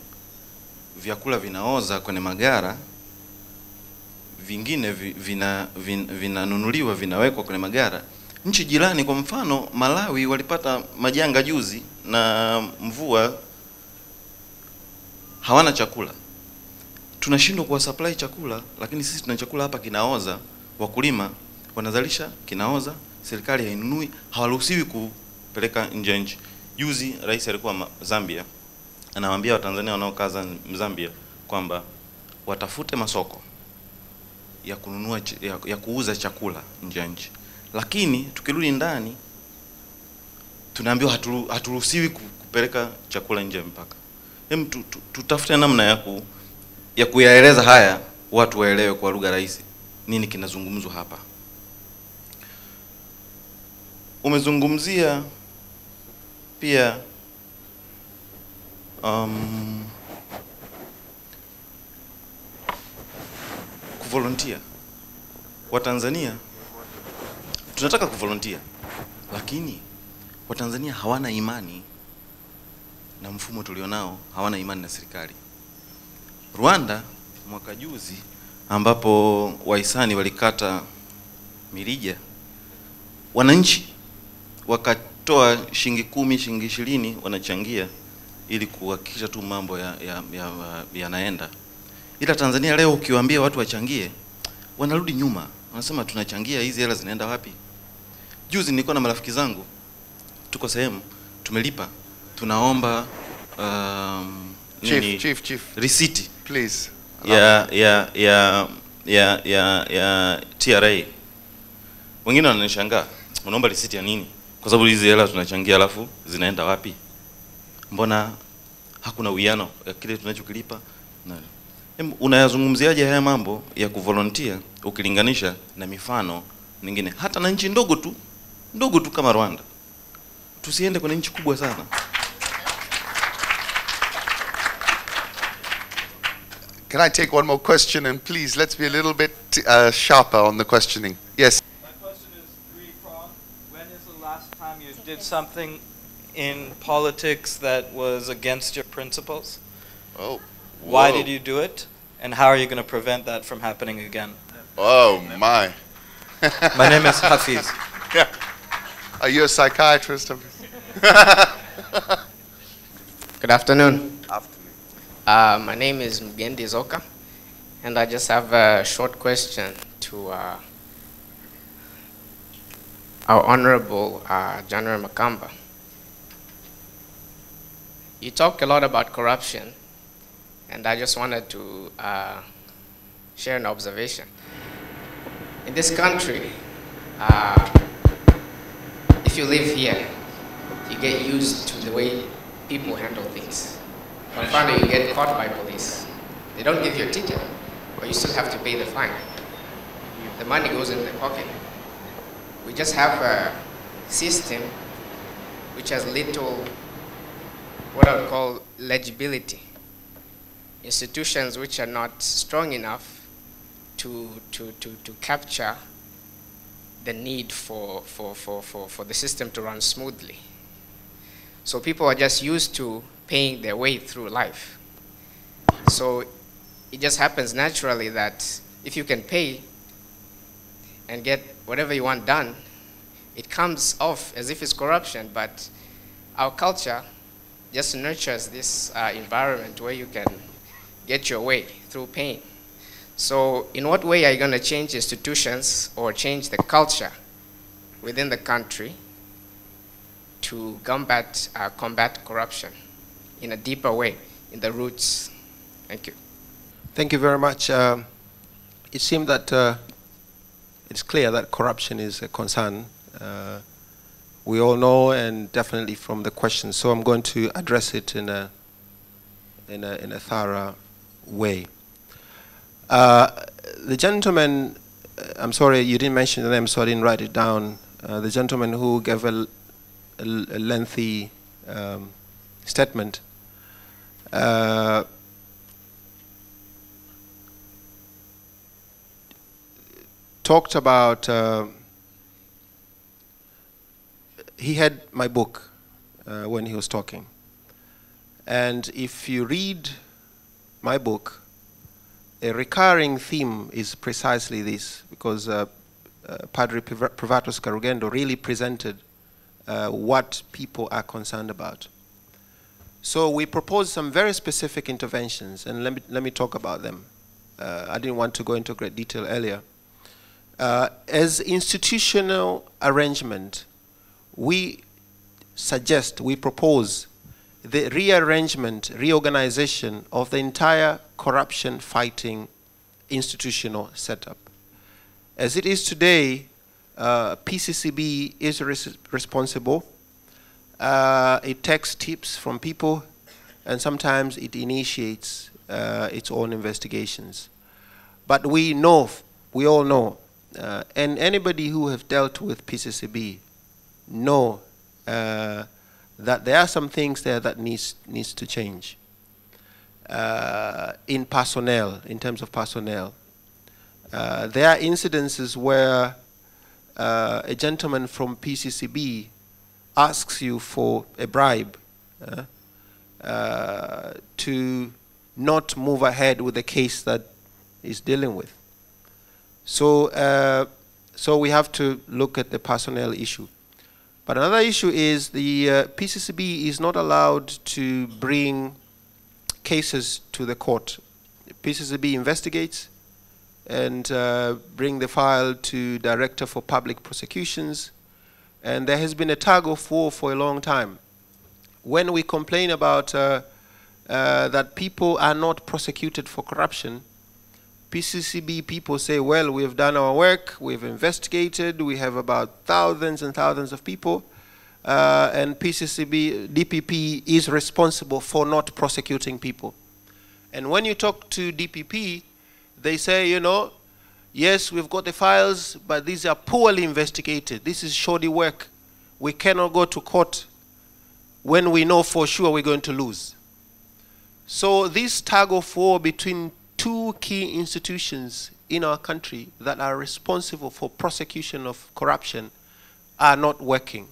Vyakula vinaoza kwenye magara, vingine vinanunuliwa vinawekwa kwenye magara. Nchi jirani, kwa mfano Malawi, walipata majanga juzi na mvua, hawana chakula. Tunashindwa kuwa supply chakula, lakini sisi tuna chakula hapa kinaoza, wakulima wanazalisha kinaoza, serikali hainunui, hawaruhusiwi kupeleka nje ya nchi. Juzi rais alikuwa Zambia, anawaambia Watanzania wanaokaa Zambia kwamba watafute masoko ya kununua ya kuuza chakula nje ya nchi. Lakini tukirudi ndani tunaambiwa haturuhusiwi kupeleka chakula nje ya mpaka. Hem, tutafute namna ya kuyaeleza haya, watu waelewe kwa lugha rahisi nini kinazungumzwa hapa. Umezungumzia pia kuvolunteer. Watanzania tunataka kuvolunteer, lakini Watanzania hawana imani na mfumo tulionao, hawana imani na serikali. Rwanda mwaka juzi ambapo wahisani walikata mirija, wananchi wakatoa shilingi 10, shilingi 20 wanachangia ili kuhakikisha tu mambo yanaenda. Ila Tanzania leo ukiwaambia watu wachangie, wanarudi nyuma. Wanasema tunachangia, hizi hela zinaenda wapi? Juzi nilikuwa na marafiki zangu, tuko sehemu tumelipa, tunaomba Chief receipt please ya TRA. Wengine wananishangaa, unaomba receipt ya nini? Kwa sababu hizi hela tunachangia alafu zinaenda wapi? Mbona hakuna uwiano ya kile tunachokilipa? Unayazungumziaje haya mambo ya kuvolunteer ukilinganisha na mifano mingine hata na nchi ndogo tu kama Rwanda? Tusiende kwenye nchi kubwa sana. Can I take one more question? And please, let's be a little bit sharper on the questioning. Yes. My question is three-pronged. When is the last time you did something in politics that was against your principles? Oh. Why did you do it? And how are you going to prevent that from happening again? Oh, my. My name is Hafiz. Yeah. Are you a psychiatrist? Good afternoon. Afternoon. My name is Mgendi Zoka, and I just have a short question to our Honorable General Makamba. You talk a lot about corruption, and I just wanted to share an observation. In this country, if you live here, you get used to the way people handle things. But finally, you get caught by police. They don't give you a ticket, but you still have to pay the fine. The money goes in the pocket. We just have a system which has little, what I would call, legibility. Institutions which are not strong enough to capture the need for the system to run smoothly. So people are just used to paying their way through life. So it just happens naturally that if you can pay and get whatever you want done, it comes off as if it's corruption, but our culture just nurtures this environment where you can get your way through pain. So in what way are you going to change institutions or change the culture within the country to combat corruption in a deeper way, in the roots? Thank you. Thank you very much. It seems that it's clear that corruption is a concern. We all know, and definitely from the question. So I'm going to address it in a thorough way. The gentleman, I'm sorry you didn't mention the name, so I didn't write it down. The gentleman who gave a lengthy statement. Talked about, he had my book when he was talking. And if you read my book, a recurring theme is precisely this, because Padre Privatus Carugendo really presented what people are concerned about. So we proposed some very specific interventions, and let me talk about them. I didn't want to go into great detail earlier. As institutional arrangement, we propose the reorganization of the entire corruption-fighting institutional setup. As it is today, PCCB is responsible. It takes tips from people, and sometimes it initiates its own investigations. But we all know, and anybody who have dealt with PCCB know that there are some things there that needs to change in personnel, in terms of personnel. There are incidences where a gentleman from PCCB asks you for a bribe to not move ahead with the case that he's dealing with. So, so we have to look at the personnel issue. But another issue is the PCCB is not allowed to bring cases to the court. PCCB investigates and bring the file to Director for Public Prosecutions, and there has been a tug of war for a long time. When we complain about that people are not prosecuted for corruption, PCCB people say, well, we've done our work, we've investigated, we have about thousands and thousands of people, and PCCB, DPP is responsible for not prosecuting people. And when you talk to DPP, they say, you know, yes, we've got the files, but these are poorly investigated. This is shoddy work. We cannot go to court when we know for sure we're going to lose. So this tug of war between two key institutions in our country that are responsible for prosecution of corruption are not working.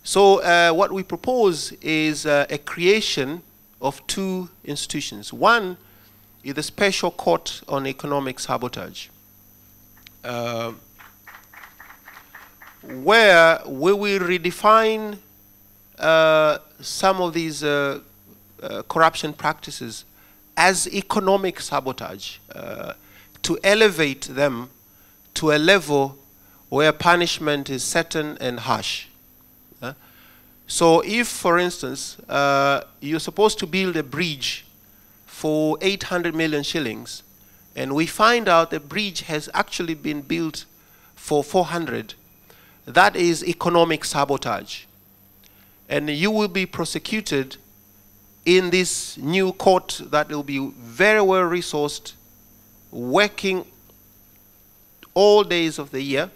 So what we propose is a creation of two institutions. One is the Special Court on Economic Sabotage, where we will redefine some of these corruption practices as economic sabotage, to elevate them to a level where punishment is certain and harsh. So if, for instance, you're supposed to build a bridge for 800 million shillings, and we find out the bridge has actually been built for 400, that is economic sabotage. And you will be prosecuted in this new court that will be very well resourced, working all days of the year.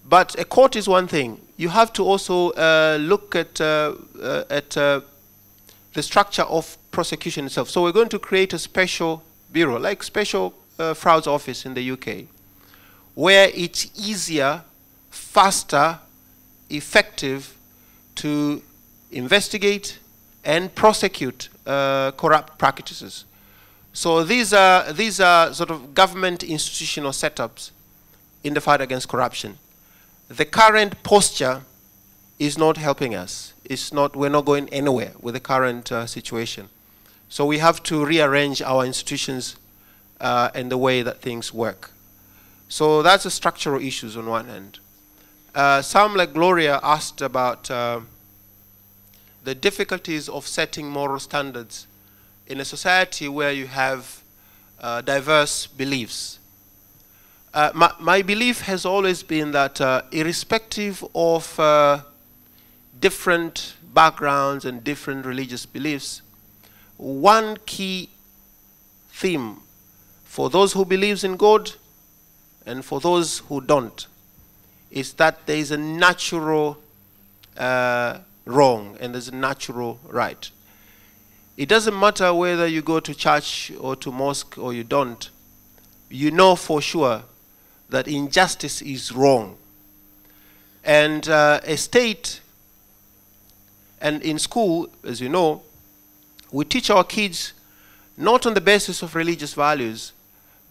But a court is one thing. You have to also look at the structure of prosecution itself. So we're going to create a special bureau, like Special Frauds Office in the UK, where it's easier, faster, effective to investigate and prosecute corrupt practices. So these are sort of government institutional setups in the fight against corruption. The current posture is not helping us. We're not going anywhere with the current situation. So we have to rearrange our institutions and the way that things work. So that's the structural issues on one end. Some, like Gloria, asked about the difficulties of setting moral standards in a society where you have diverse beliefs. My belief has always been that irrespective of different backgrounds and different religious beliefs, one key theme for those who believe in God and for those who don't is that there is a natural wrong and there's a natural right. It doesn't matter whether you go to church or to mosque or you don't. You know for sure that injustice is wrong. And a state, and in school, as you know, we teach our kids not on the basis of religious values,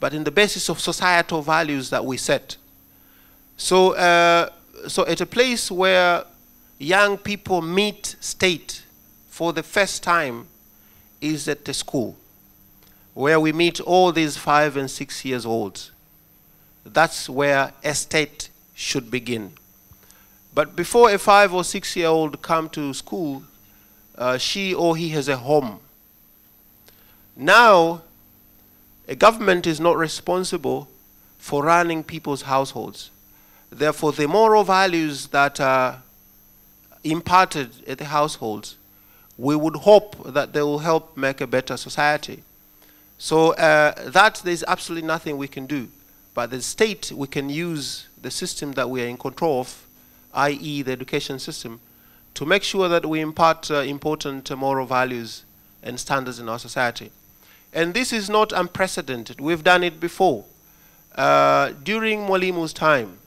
but in the basis of societal values that we set. So, so at a place where young people meet state for the first time is at the school, where we meet all these 5 and 6 years olds. That's where a state should begin. But before a 5 or 6 year old come to school, she or he has a home. Now, a government is not responsible for running people's households. Therefore, the moral values that are imparted at the households, we would hope that they will help make a better society. So that there's absolutely nothing we can do. But the state, we can use the system that we are in control of, i.e. the education system, to make sure that we impart important moral values and standards in our society. And this is not unprecedented. We've done it before. During Mwalimu's time,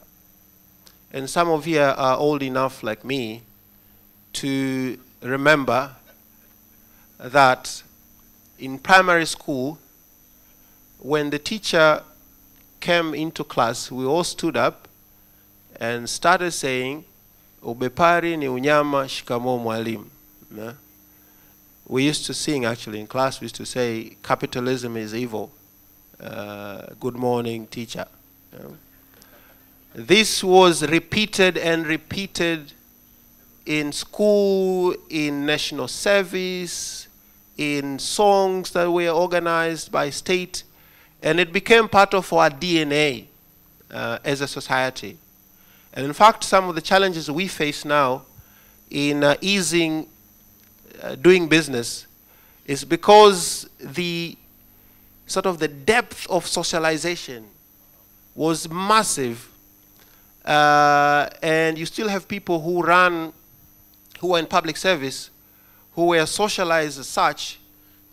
and some of you are old enough like me to remember that in primary school, when the teacher came into class, we all stood up and started saying, "Ubepari ni unyama, shikamoo mwalimu." We used to sing, actually, in class, we used to say, "Capitalism is evil. Good morning, teacher." This was repeated and repeated in school, in national service, in songs that were organized by state, and it became part of our DNA as a society. And in fact, some of the challenges we face now in easing doing business is because the sort of the depth of socialization was massive, and you still have people who are in public service, who were socialized as such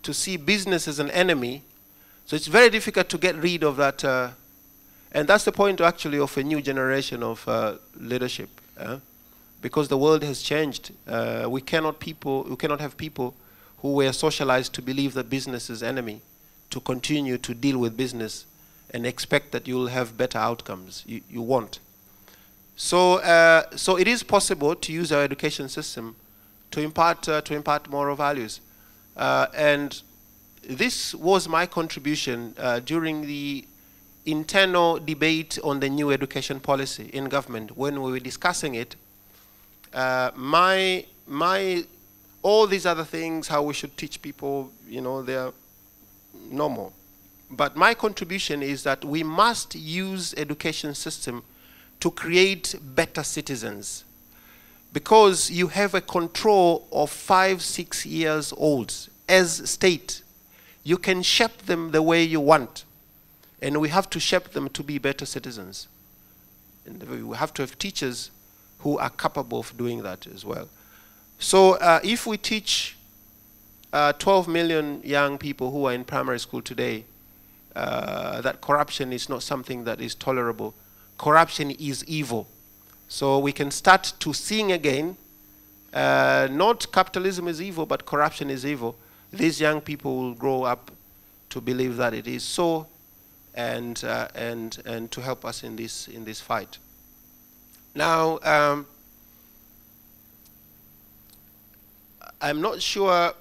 to see business as an enemy. So it's very difficult to get rid of that, and that's the point actually of a new generation of leadership, because the world has changed. We cannot have people who were socialized to believe that business is enemy, to continue to deal with business and expect that you'll have better outcomes. You won't. So it is possible to use our education system to impart moral values, and this was my contribution during the internal debate on the new education policy in government. When we were discussing it, all these other things, how we should teach people, they're normal. But my contribution is that we must use education system to create better citizens, because you have a control of 5-6 years olds as state. You can shape them the way you want, and we have to shape them to be better citizens. And we have to have teachers who are capable of doing that as well. So if we teach 12 million young people who are in primary school today that corruption is not something that is tolerable, corruption is evil. So we can start to sing again, not capitalism is evil, but corruption is evil. These young people will grow up to believe that it is so, and to help us in this fight. Now, I'm not sure,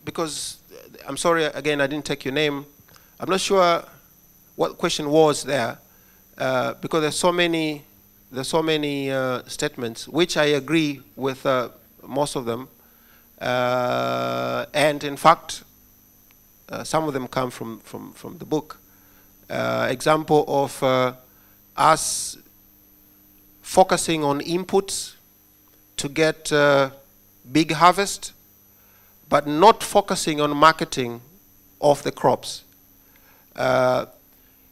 because I'm sorry again I didn't take your name. I'm not sure what question was there, because there's so many statements which I agree with most of them, and in fact some of them come from the book. Example of us focusing on inputs to get big harvest, but not focusing on marketing of the crops.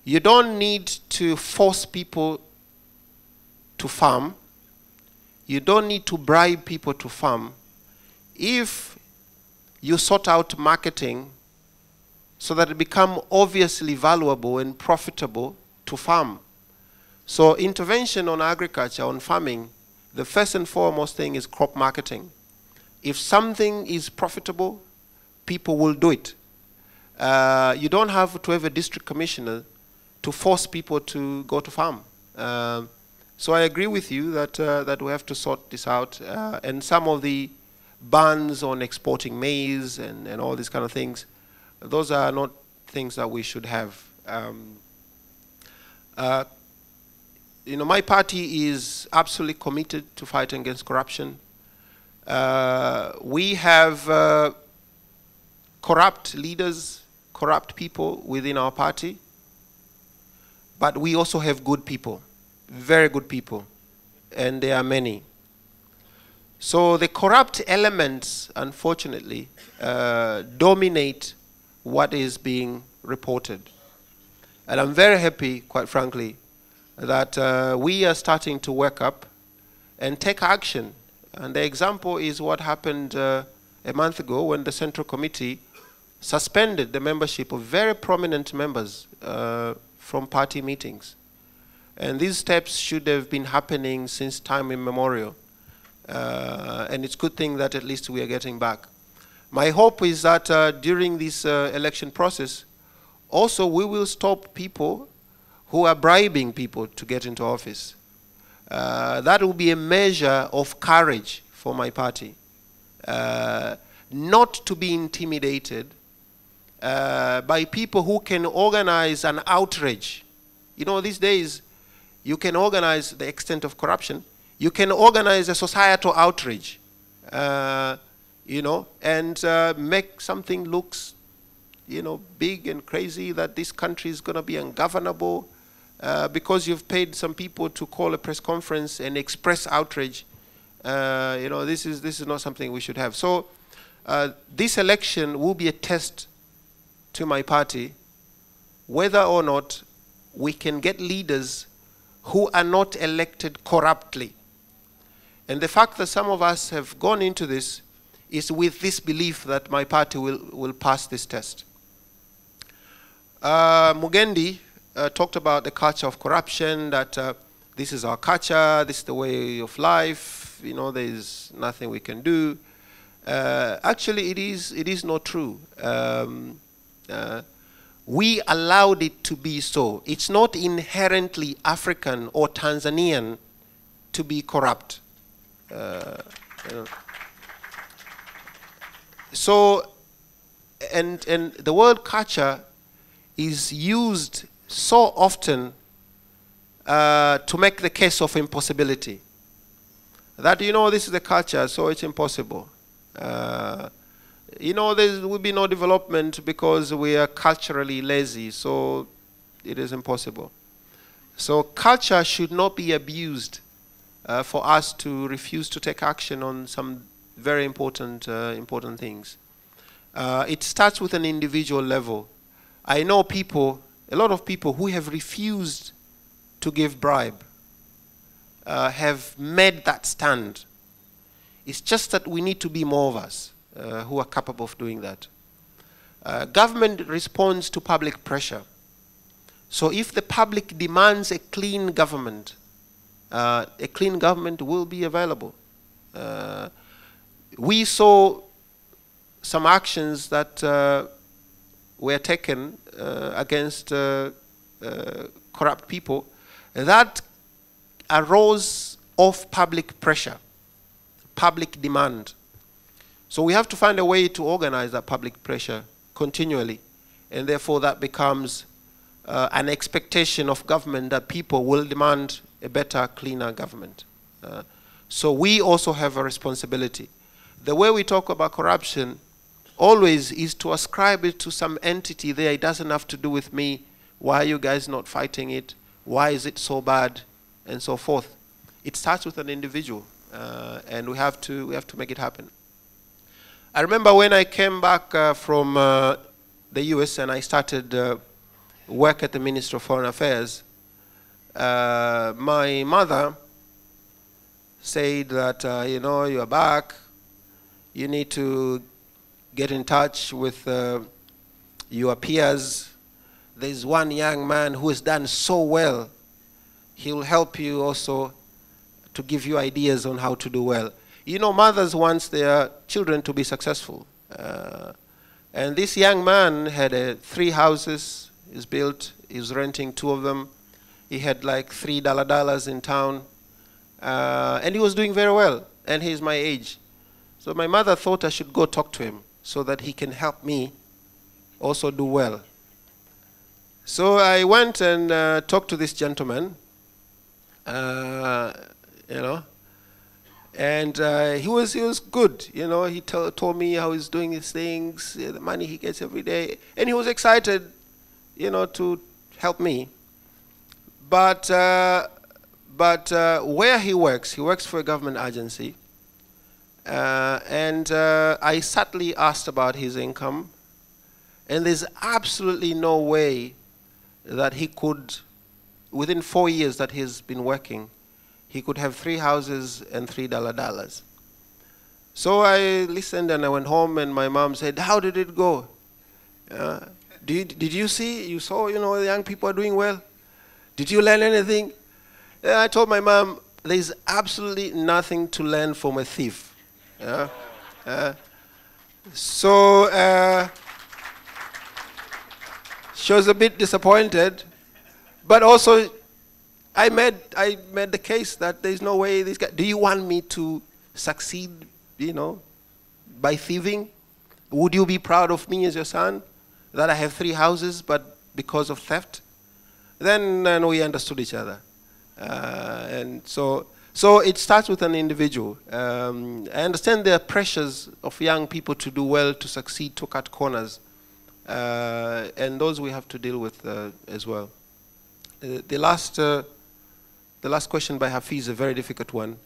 You don't need to force people to farm. You don't need to bribe people to farm. If you sort out marketing so that it becomes obviously valuable and profitable to farm. So intervention on agriculture, on farming, the first and foremost thing is crop marketing. If something is profitable, people will do it. You don't have to have a district commissioner to force people to go to farm. So I agree with you that we have to sort this out. And some of the bans on exporting maize and all these kind of things, those are not things that we should have. My party is absolutely committed to fighting against corruption. We have corrupt leaders, corrupt people within our party, but we also have good people, very good people, and there are many. So the corrupt elements, unfortunately, dominate what is being reported. And I'm very happy, quite frankly, that we are starting to wake up and take action. And the example is what happened a month ago when the Central Committee suspended the membership of very prominent members from party meetings. And these steps should have been happening since time immemorial. And it's a good thing that at least we are getting back. My hope is that during this election process, also we will stop people who are bribing people to get into office. That will be a measure of courage for my party. Not to be intimidated by people who can organize an outrage. These days, you can organize the extent of corruption. You can organize a societal outrage, and make something looks, big and crazy, that this country is going to be ungovernable, because you've paid some people to call a press conference and express outrage. This is not something we should have. So this election will be a test to my party whether or not we can get leaders who are not elected corruptly. And the fact that some of us have gone into this is with this belief that my party will pass this test. Mugendi talked about the culture of corruption, that this is our culture, this is the way of life, there is nothing we can do. Actually, it is not true. We allowed it to be so. It's not inherently African or Tanzanian to be corrupt. So, and the word culture is used so often to make the case of impossibility. That, this is the culture, so it's impossible. There will be no development because we are culturally lazy, so it is impossible. So culture should not be abused for us to refuse to take action on some very important things. It starts with an individual level. I know a lot of people who have refused to give bribe, have made that stand. It's just that we need to be more of us who are capable of doing that. Government responds to public pressure. So if the public demands a clean government will be available. We saw some actions that were taken against corrupt people that arose of public pressure, public demand. So we have to find a way to organize that public pressure continually, and therefore that becomes an expectation of government that people will demand a better, cleaner government. So we also have a responsibility. The way we talk about corruption always is to ascribe it to some entity there. It doesn't have to do with me. Why are you guys not fighting it? Why is it so bad? And so forth. It starts with an individual, and we have to make it happen. I remember when I came back from the US and I started work at the Ministry of Foreign Affairs. My mother said that, you're back, you need to get in touch with your peers. There's one young man who has done so well. He'll help you also to give you ideas on how to do well. Mothers want their children to be successful. And this young man had 3 houses he's built. He's renting 2 of them. He had like $3 in town. And he was doing very well. And he's my age. So my mother thought I should go talk to him so that he can help me also do well. So I went and talked to this gentleman, and he was good. He told me how he's doing his things, the money he gets every day, and he was excited, to help me. But where he works for a government agency, and I subtly asked about his income, and there's absolutely no way that he could, within 4 years that he's been working, he could have 3 houses and $3. So I listened and I went home, and my mom said, "How did it go? Did you see? You saw, the young people are doing well. Did you learn anything?" And I told my mom, "There's absolutely nothing to learn from a thief." So she was a bit disappointed, but also I made the case that there's no way this guy. Do you want me to succeed, by thieving? Would you be proud of me as your son that I have 3 houses, but because of theft? Then we understood each other, and so it starts with an individual. I understand there are pressures of young people to do well, to succeed, to cut corners. And those we have to deal with as well. The last question by Hafiz is a very difficult one.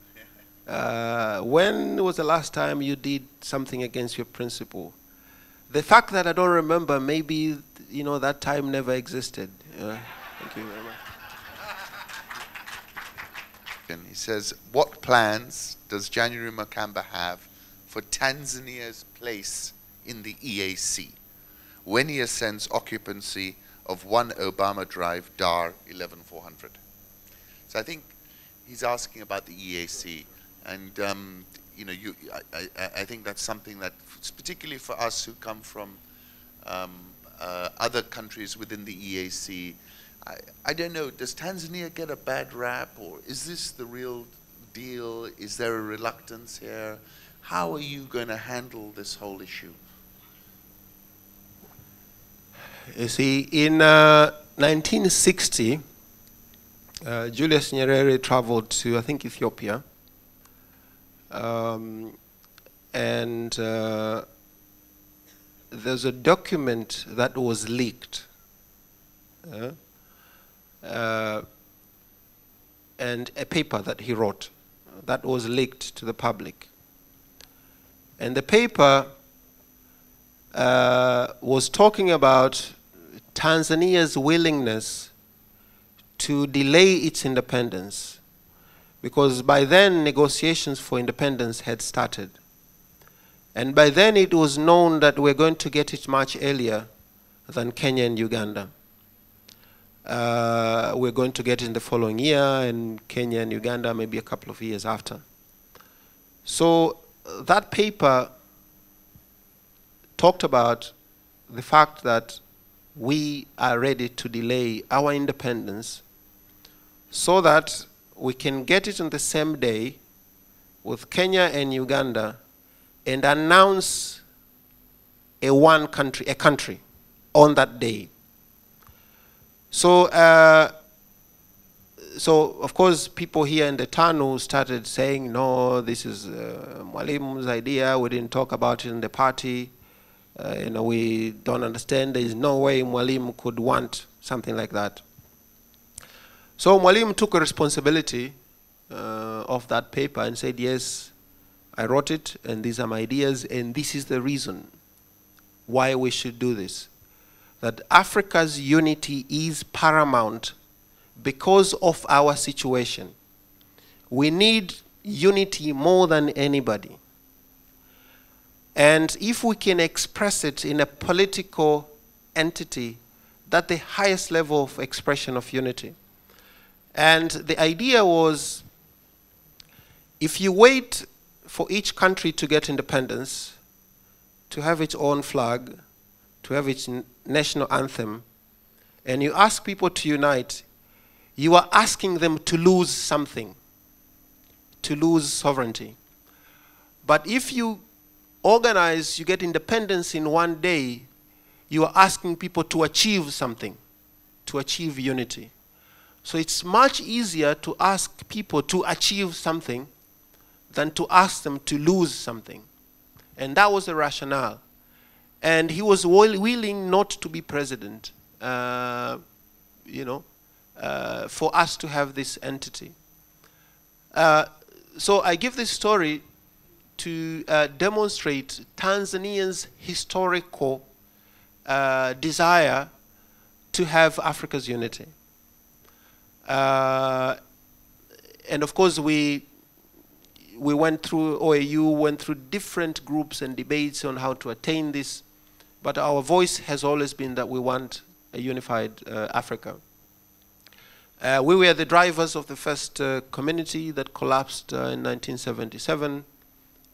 When was the last time you did something against your principle? The fact that I don't remember, maybe, you know, that time never existed. Thank you very much. He says, what plans does January Makamba have for Tanzania's place in the EAC when he ascends occupancy of 1 Obama Drive, Dar 11400? So I think he's asking about the EAC, and you know, I think that's something that, particularly for us who come from other countries within the EAC, I don't know, does Tanzania get a bad rap, or is this the real deal? Is there a reluctance here? How are you going to handle this whole issue? You see, in 1960, Julius Nyerere traveled to, I think, Ethiopia. And there's a document that was leaked. And a paper that he wrote that was leaked to the public. And the paper was talking about Tanzania's willingness to delay its independence, because by then negotiations for independence had started. And by then it was known that we're going to get it much earlier than Kenya and Uganda. We're going to get it in the following year, and Kenya and Uganda maybe a couple of years after. So that paper talked about the fact that we are ready to delay our independence so that we can get it on the same day with Kenya and Uganda and announce a country on that day. So, so of course, people here in the TANU started saying, no, this is Mwalimu's idea. We didn't talk about it in the party. You know, we don't understand. There is no way Mwalimu could want something like that. So Mwalimu took a responsibility of that paper and said, yes, I wrote it, and these are my ideas, and this is the reason why we should do this. That Africa's unity is paramount because of our situation. We need unity more than anybody. And if we can express it in a political entity, that's the highest level of expression of unity. And the idea was, if you wait for each country to get independence, to have its own flag, to have its national anthem, and you ask people to unite, you are asking them to lose something, to lose sovereignty. But if you organize, you get independence in one day, you are asking people to achieve something, to achieve unity. So it's much easier to ask people to achieve something than to ask them to lose something. And that was the rationale. And he was willing not to be president, you know, for us to have this entity. So I give this story to demonstrate Tanzania's historical desire to have Africa's unity. And of course, we went through, OAU went through different groups and debates on how to attain this, but our voice has always been that we want a unified Africa. We were the drivers of the first community that collapsed in 1977,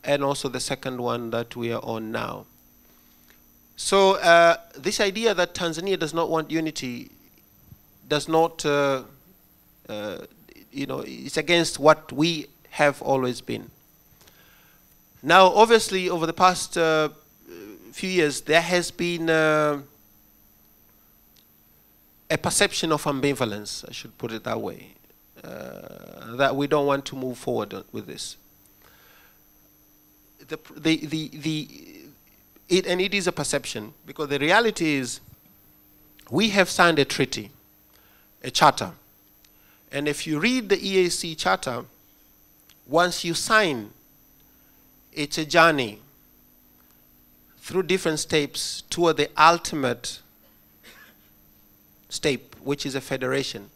and also the second one that we are on now. So this idea that Tanzania does not want unity does not, you know, it's against what we have always been. Now, obviously, over the past few years, there has been a perception of ambivalence, I should put it that way, that we don't want to move forward with this. And it is a perception, because the reality is we have signed a treaty a charter. And if you read the EAC charter, once you sign, it's a journey through different steps toward the ultimate step, which is a federation.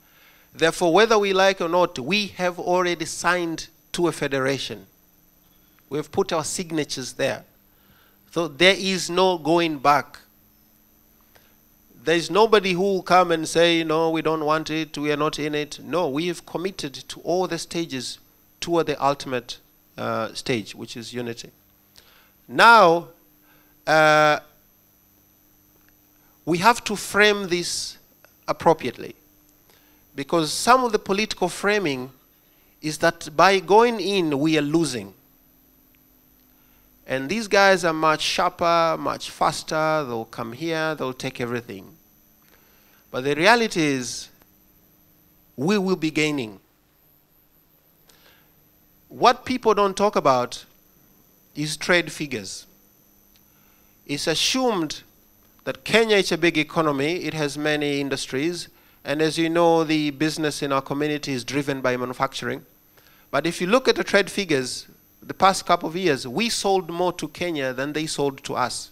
Therefore, whether we like or not, we have already signed to a federation. We have put our signatures there. So there is no going back. There is nobody who will come and say, no, we don't want it, we are not in it. No, we have committed to all the stages toward the ultimate stage, which is unity. Now, we have to frame this appropriately, because some of the political framing is that by going in, we are losing. And these guys are much sharper, much faster. They'll come here, they'll take everything. But the reality is, we will be gaining. What people don't talk about is trade figures. It's assumed that Kenya is a big economy, it has many industries, and as you know, the business in our community is driven by manufacturing. But if you look at the trade figures, the past couple of years, we sold more to Kenya than they sold to us.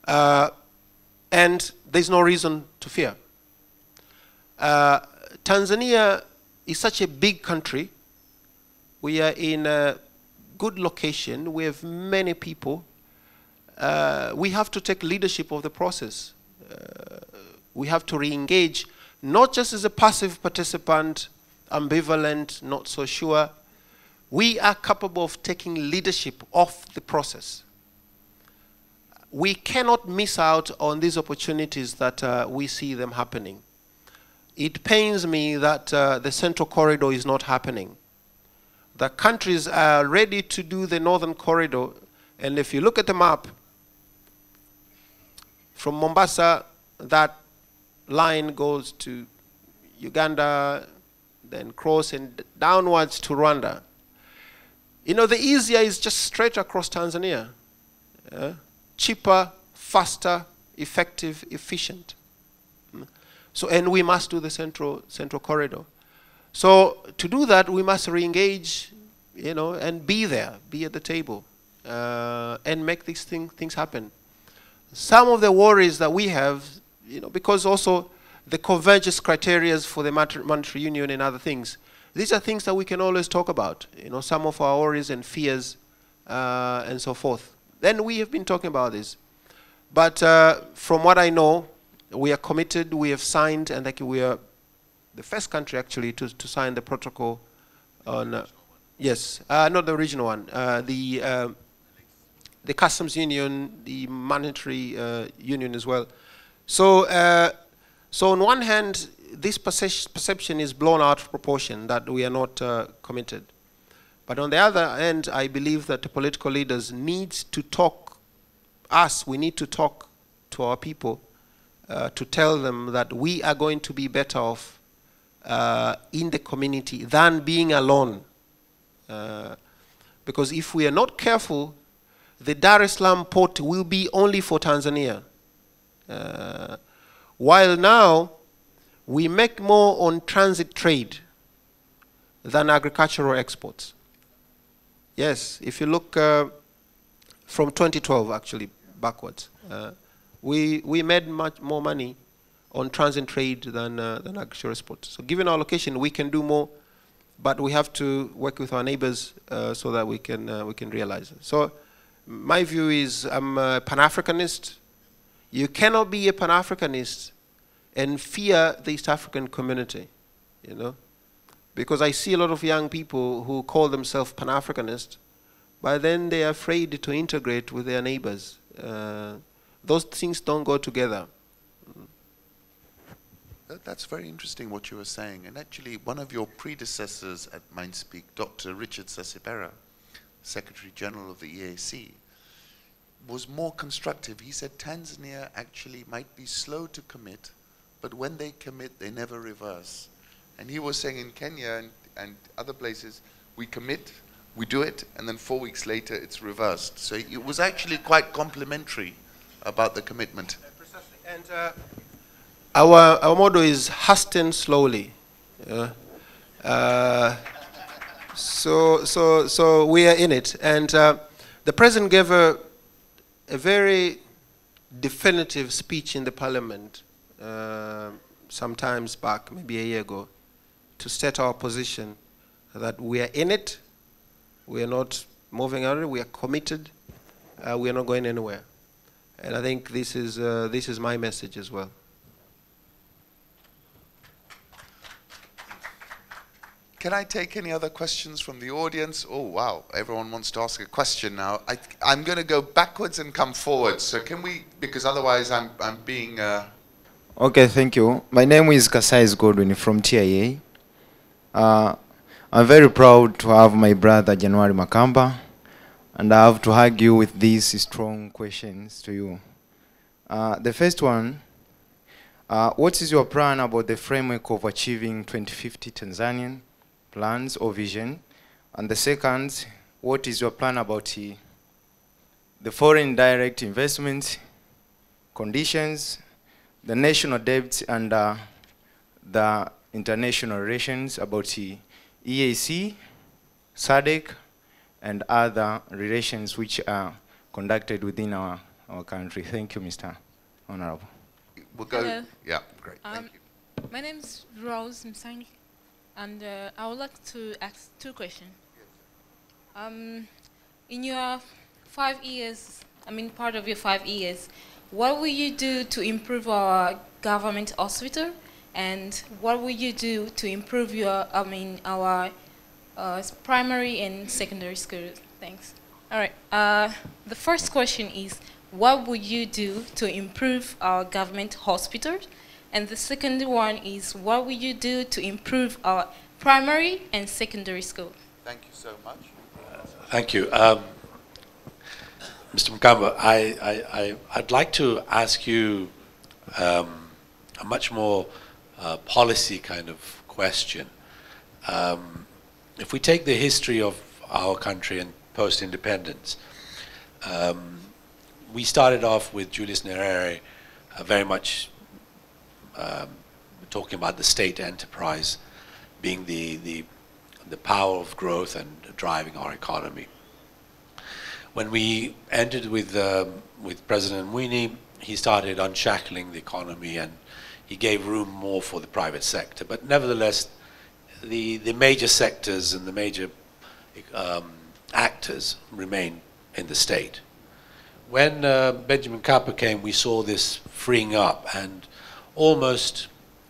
And there's no reason to fear. Tanzania is such a big country. We are in a good location. We have many people. We have to take leadership of the process. We have to re-engage, not just as a passive participant, ambivalent, not so sure. We are capable of taking leadership of the process. We cannot miss out on these opportunities that we see them happening. It pains me that the Central Corridor is not happening. The countries are ready to do the Northern Corridor, and if you look at the map, from Mombasa, that line goes to Uganda, then cross and downwards to Rwanda. You know, the easier is just straight across Tanzania. Cheaper, faster, effective, efficient. So, and we must do the Central Corridor. So to do that, we must re-engage, you know, and be there, be at the table, and make these things happen. Some of the worries that we have, you know, because also the convergence criteria for the monetary union and other things, these are things that we can always talk about, you know, some of our worries and fears and so forth. Then we have been talking about this. But from what I know, we are committed, we have signed, and like we are the first country actually to sign the protocol on, yes, not the original one, the customs union, the monetary union as well. So, so on one hand, this perception is blown out of proportion that we are not committed. But on the other hand, I believe that the political leaders need to talk, we need to talk to our people to tell them that we are going to be better off in the community than being alone. Because if we are not careful, the Dar es Salaam port will be only for Tanzania. While now, we make more on transit trade than agricultural exports. Yes, if you look from 2012 actually backwards, we made much more money on transit trade than agricultural exports. So given our location, we can do more, but we have to work with our neighbors so that we can realize it. So my view is I'm a Pan-Africanist. You cannot be a Pan-Africanist and fear the East African community, you know, because I see a lot of young people who call themselves Pan-Africanist, but then they are afraid to integrate with their neighbors. Those things don't go together. That's very interesting what you were saying. And actually, one of your predecessors at Mindspeak, Dr. Richard Sesibera, Secretary General of the EAC, was more constructive. He said Tanzania actually might be slow to commit, but when they commit, they never reverse. And he was saying in Kenya and other places, we commit, we do it, and then 4 weeks later it's reversed. So it was actually quite complimentary about the commitment. Precisely. And Our motto is hasten slowly. So we are in it. And the president gave a very definitive speech in the parliament sometimes back, maybe a year ago, to state our position that we are in it, we are not moving out of it, we are committed, we are not going anywhere. And I think this is my message as well. Can I take any other questions from the audience? Oh, wow, everyone wants to ask a question now. I'm going to go backwards and come forwards. So can we, because otherwise I'm being... Okay, thank you. My name is Kasais Godwin from TIA. I'm very proud to have my brother January Makamba, and I have to argue with these strong questions to you. The first one, what is your plan about the framework of achieving 2050 Tanzanian plans or vision? And the second, what is your plan about the foreign direct investment conditions, the national debt, and the international relations about EAC, SADC, and other relations which are conducted within our country? Thank you, Mr. Honorable. We'll go. Hello. Yeah, great. Thank you. My name is Rose Msangi, and I would like to ask two questions. In your 5 years, part of your 5 years, what will you do to improve our government hospital, and what will you do to improve our primary and secondary schools? Thanks. All right. The first question is, what would you do to improve our government hospitals? And the second one is, what will you do to improve our primary and secondary school? Thank you so much. Thank you. Mr. Makamba, I'd like to ask you a much more policy kind of question. If we take the history of our country and post-independence, we started off with Julius Nyerere very much talking about the state enterprise being the power of growth and driving our economy. When we entered with President Mwini, he started unshackling the economy and he gave room more for the private sector. But nevertheless, the major sectors and the major actors remain in the state. When Benjamin Mkapa came, we saw this freeing up and almost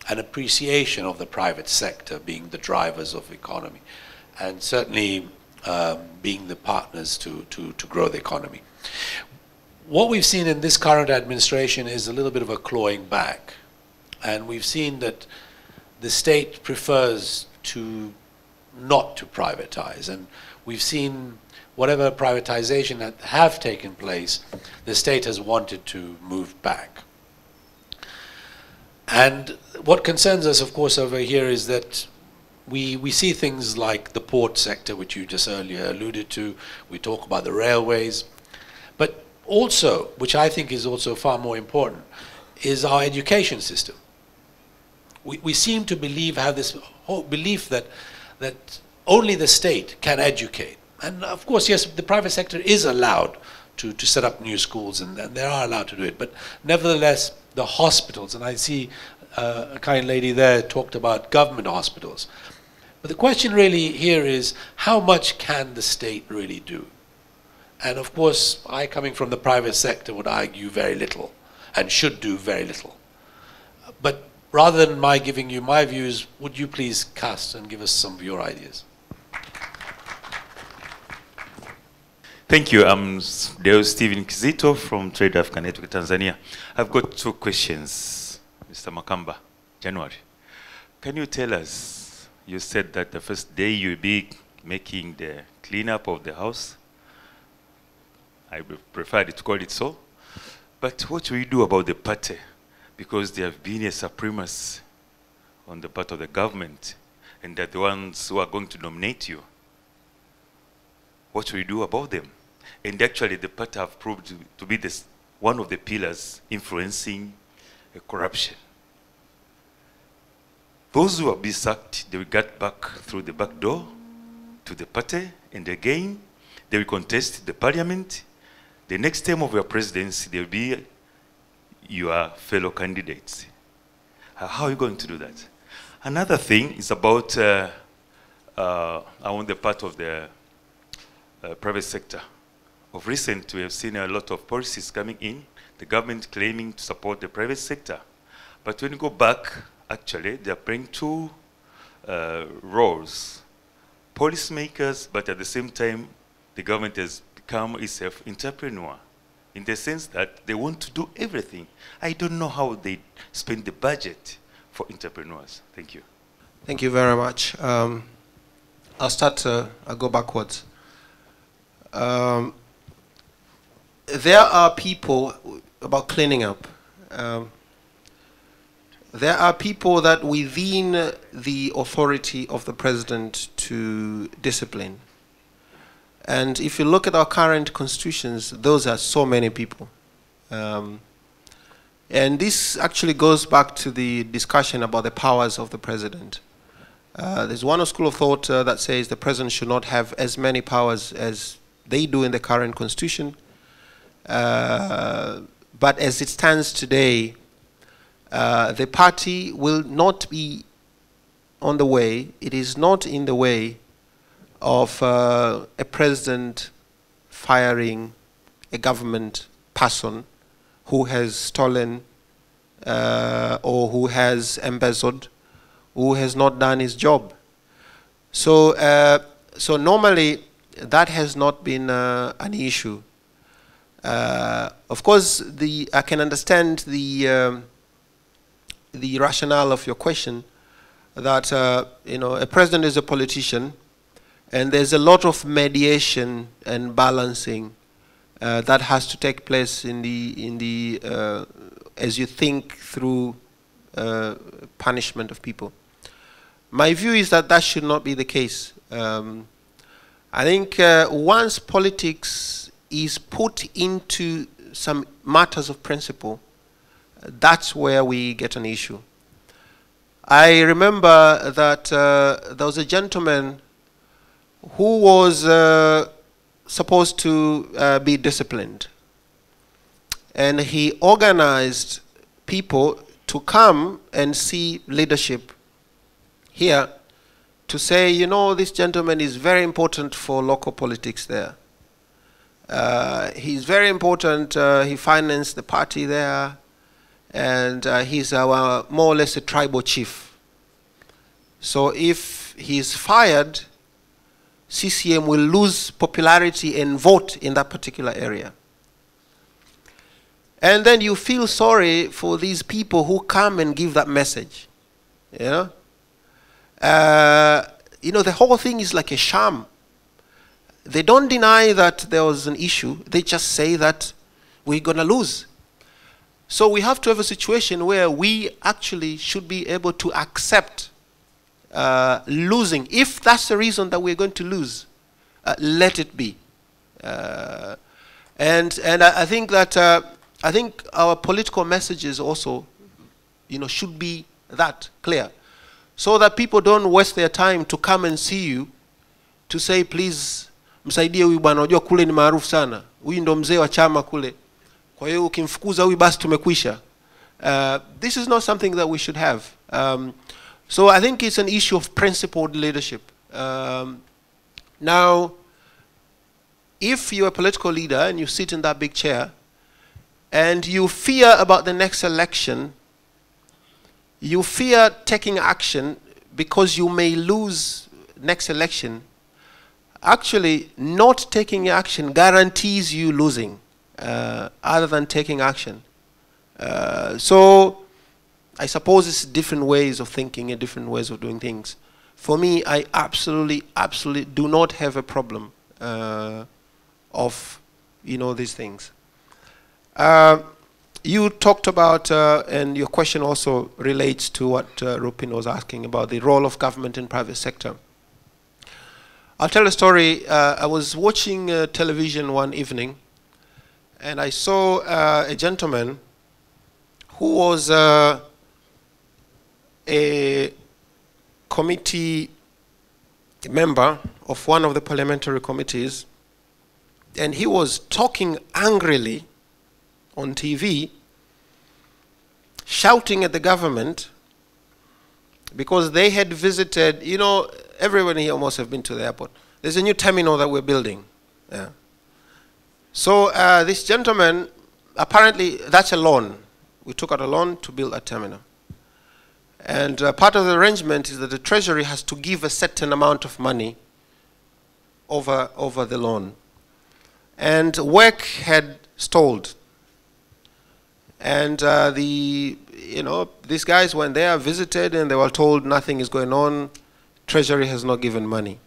an appreciation of the private sector being the drivers of the economy, and certainly being the partners to grow the economy. What we've seen in this current administration is a little bit of a clawing back, and we've seen that the state prefers not to privatize, and we've seen whatever privatization that have taken place, the state has wanted to move back. And what concerns us, of course, over here is that we see things like the port sector, which you just earlier alluded to. We talk about the railways. But also, which I think is also far more important, is our education system. We seem to have this whole belief that only the state can educate. And of course, yes, the private sector is allowed to set up new schools, and they are allowed to do it. But nevertheless, the hospitals, and I see a kind lady there talked about government hospitals. But the question really here is, how much can the state really do? And of course, I, coming from the private sector, would argue very little, and should do very little. But rather than my giving you my views, would you please cast and give us some of your ideas? Thank you. I'm Deo Steven Kizito from Trade Africa Network Tanzania. I've got two questions, Mr. Makamba. January, can you tell us, you said that the first day you'll be making the cleanup of the house. I would prefer to call it so. But what will you do about the party? Because there have been a supremacy on the part of the government, and they're the ones who are going to nominate you. What will you do about them? And actually, the party have proved to be one of the pillars influencing corruption. Those who have been sacked, they will get back through the back door to the party, and again, they will contest the parliament. The next term of your presidency, they will be your fellow candidates. How are you going to do that? Another thing is about on the part of the private sector. Of recent, we have seen a lot of policies coming in, the government claiming to support the private sector. But when you go back, actually, they are playing two roles. Policymakers, but at the same time, the government has become itself entrepreneur, in the sense that they want to do everything. I don't know how they spend the budget for entrepreneurs. Thank you. Thank you very much. I'll go backwards. There are people, about cleaning up, there are people that within the authority of the president to discipline. And if you look at our current constitutions, those are so many people. And this actually goes back to the discussion about the powers of the president. There's one school of thought that says the president should not have as many powers as they do in the current constitution. But as it stands today, the party will not be on the way, it is not in the way of a president firing a government person who has stolen or who has embezzled, who has not done his job. So, so normally that has not been an issue. Of course, I can understand the rationale of your question, that you know, a president is a politician, and there's a lot of mediation and balancing that has to take place in the as you think through punishment of people. My view is that that should not be the case. I think once politics is put into some matters of principle, that's where we get an issue. I remember that there was a gentleman who was supposed to be disciplined, and he organized people to come and see leadership here to say, you know, this gentleman is very important for local politics there. He's very important, he financed the party there, and he's our more or less a tribal chief. So if he's fired, CCM will lose popularity and vote in that particular area. And then you feel sorry for these people who come and give that message. You know, the whole thing is like a sham. They don't deny that there was an issue. They just say that we're going to lose. So we have to have a situation where we actually should be able to accept losing. If that's the reason that we're going to lose, let it be. And I think that I think our political messages also, you know, should be that clear, so that people don't waste their time to come and see you to say, please msaidie huyu bwana, unajua kule ni maarufu sana, huyu ndo mzee wa chama kule, kwa hiyo ukimfukuza huyu basi tumekwisha. This is not something that we should have. So I think it's an issue of principled leadership. Now, if you're a political leader and you sit in that big chair and you fear about the next election, you fear taking action because you may lose next election, actually not taking action guarantees you losing other than taking action. So I suppose it's different ways of thinking and different ways of doing things. For me, I absolutely do not have a problem of, you know, these things. You talked about, and your question also relates to what Rupin was asking about, the role of government and private sector. I'll tell a story. I was watching television one evening, and I saw a gentleman who was a committee member of one of the parliamentary committees, and he was talking angrily on TV, shouting at the government because they had visited, you know, everyone here must have been to the airport. There's a new terminal that we're building. Yeah. So this gentleman, apparently that's a loan. We took out a loan to build a terminal. And part of the arrangement is that the Treasury has to give a certain amount of money over the loan. And work had stalled. And these guys went there, visited, and they were told nothing is going on. Treasury has not given money.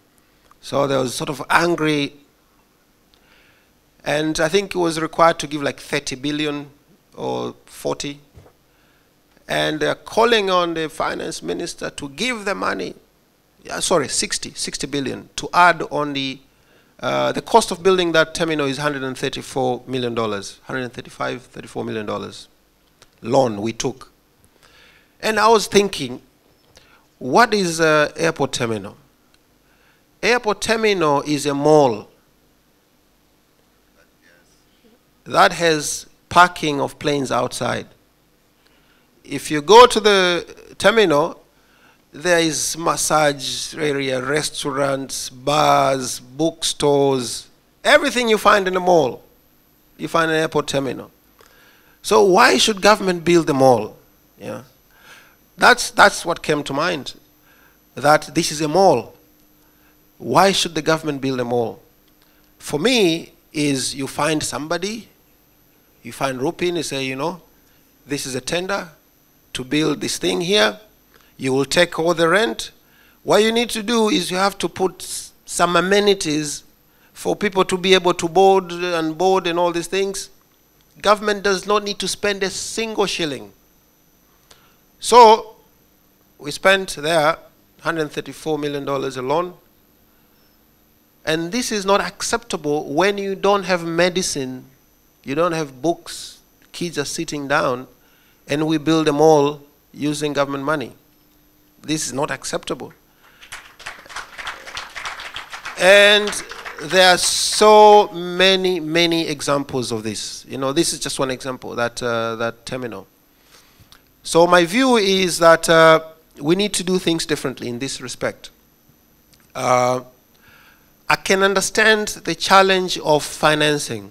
So there was sort of angry, and I think it was required to give like 30 billion or 40. And they're calling on the finance minister to give the money, 60 billion, to add on the cost of building that terminal is $134 million, $34 million loan we took. And I was thinking, what is an airport terminal? Airport terminal is a mall that has parking of planes outside. If you go to the terminal, there is massage area, restaurants, bars, bookstores, everything you find in a mall, you find in an airport terminal. So why should government build a mall? Yeah. That's what came to mind, that this is a mall. Why should the government build a mall? For me, is you find somebody, you find Rupin, you say, you know, this is a tender to build this thing here. You will take all the rent. What you need to do is you have to put some amenities for people to be able to board and all these things. Government does not need to spend a single shilling. So we spent there $134 million alone. And this is not acceptable when you don't have medicine, you don't have books, kids are sitting down, and we build a mall using government money. This is not acceptable. And there are so many examples of this. You know, this is just one example, that terminal. So my view is that we need to do things differently in this respect. I can understand the challenge of financing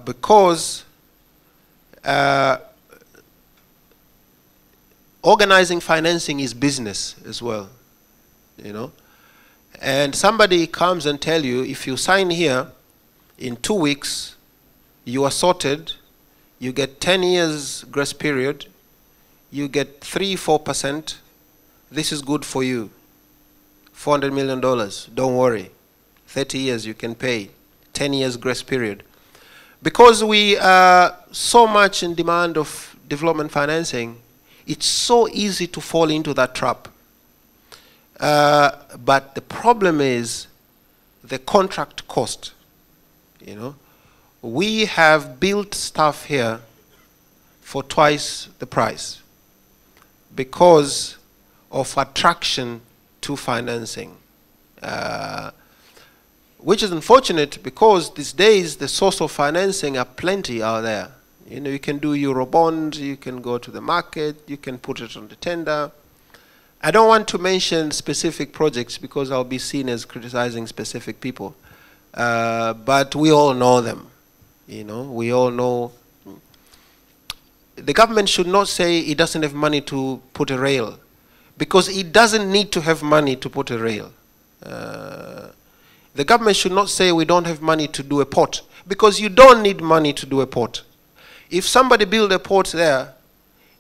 because organizing financing is business as well, you know. And somebody comes and tell you, if you sign here, in 2 weeks, you are sorted, you get 10 years grace period, you get 3-4%, this is good for you. $400 million, don't worry. 30 years you can pay, 10 years grace period. Because we are so much in demand of development financing, it's so easy to fall into that trap. But the problem is the contract cost. You know, we have built stuff here for twice the price because of attraction to financing, which is unfortunate because these days the source of financing are plenty out there. You know, you can do Eurobond, you can go to the market, you can put it on the tender. I don't want to mention specific projects because I'll be seen as criticizing specific people, but we all know them. You know, we all know. The government should not say it doesn't have money to put a rail, because it doesn't need to have money to put a rail. The government should not say we don't have money to do a port, because you don't need money to do a port. If somebody build a port there,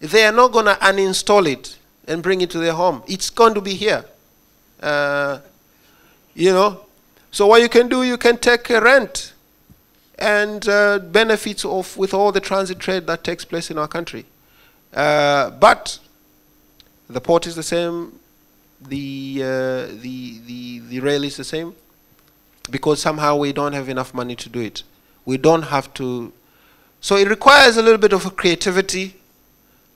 they are not going to uninstall it and bring it to their home. It's going to be here. You know, so what you can do, you can take a rent and benefits of with all the transit trade that takes place in our country. But the port is the same, the rail is the same, because somehow we don't have enough money to do it. We don't have to. So it requires a little bit of creativity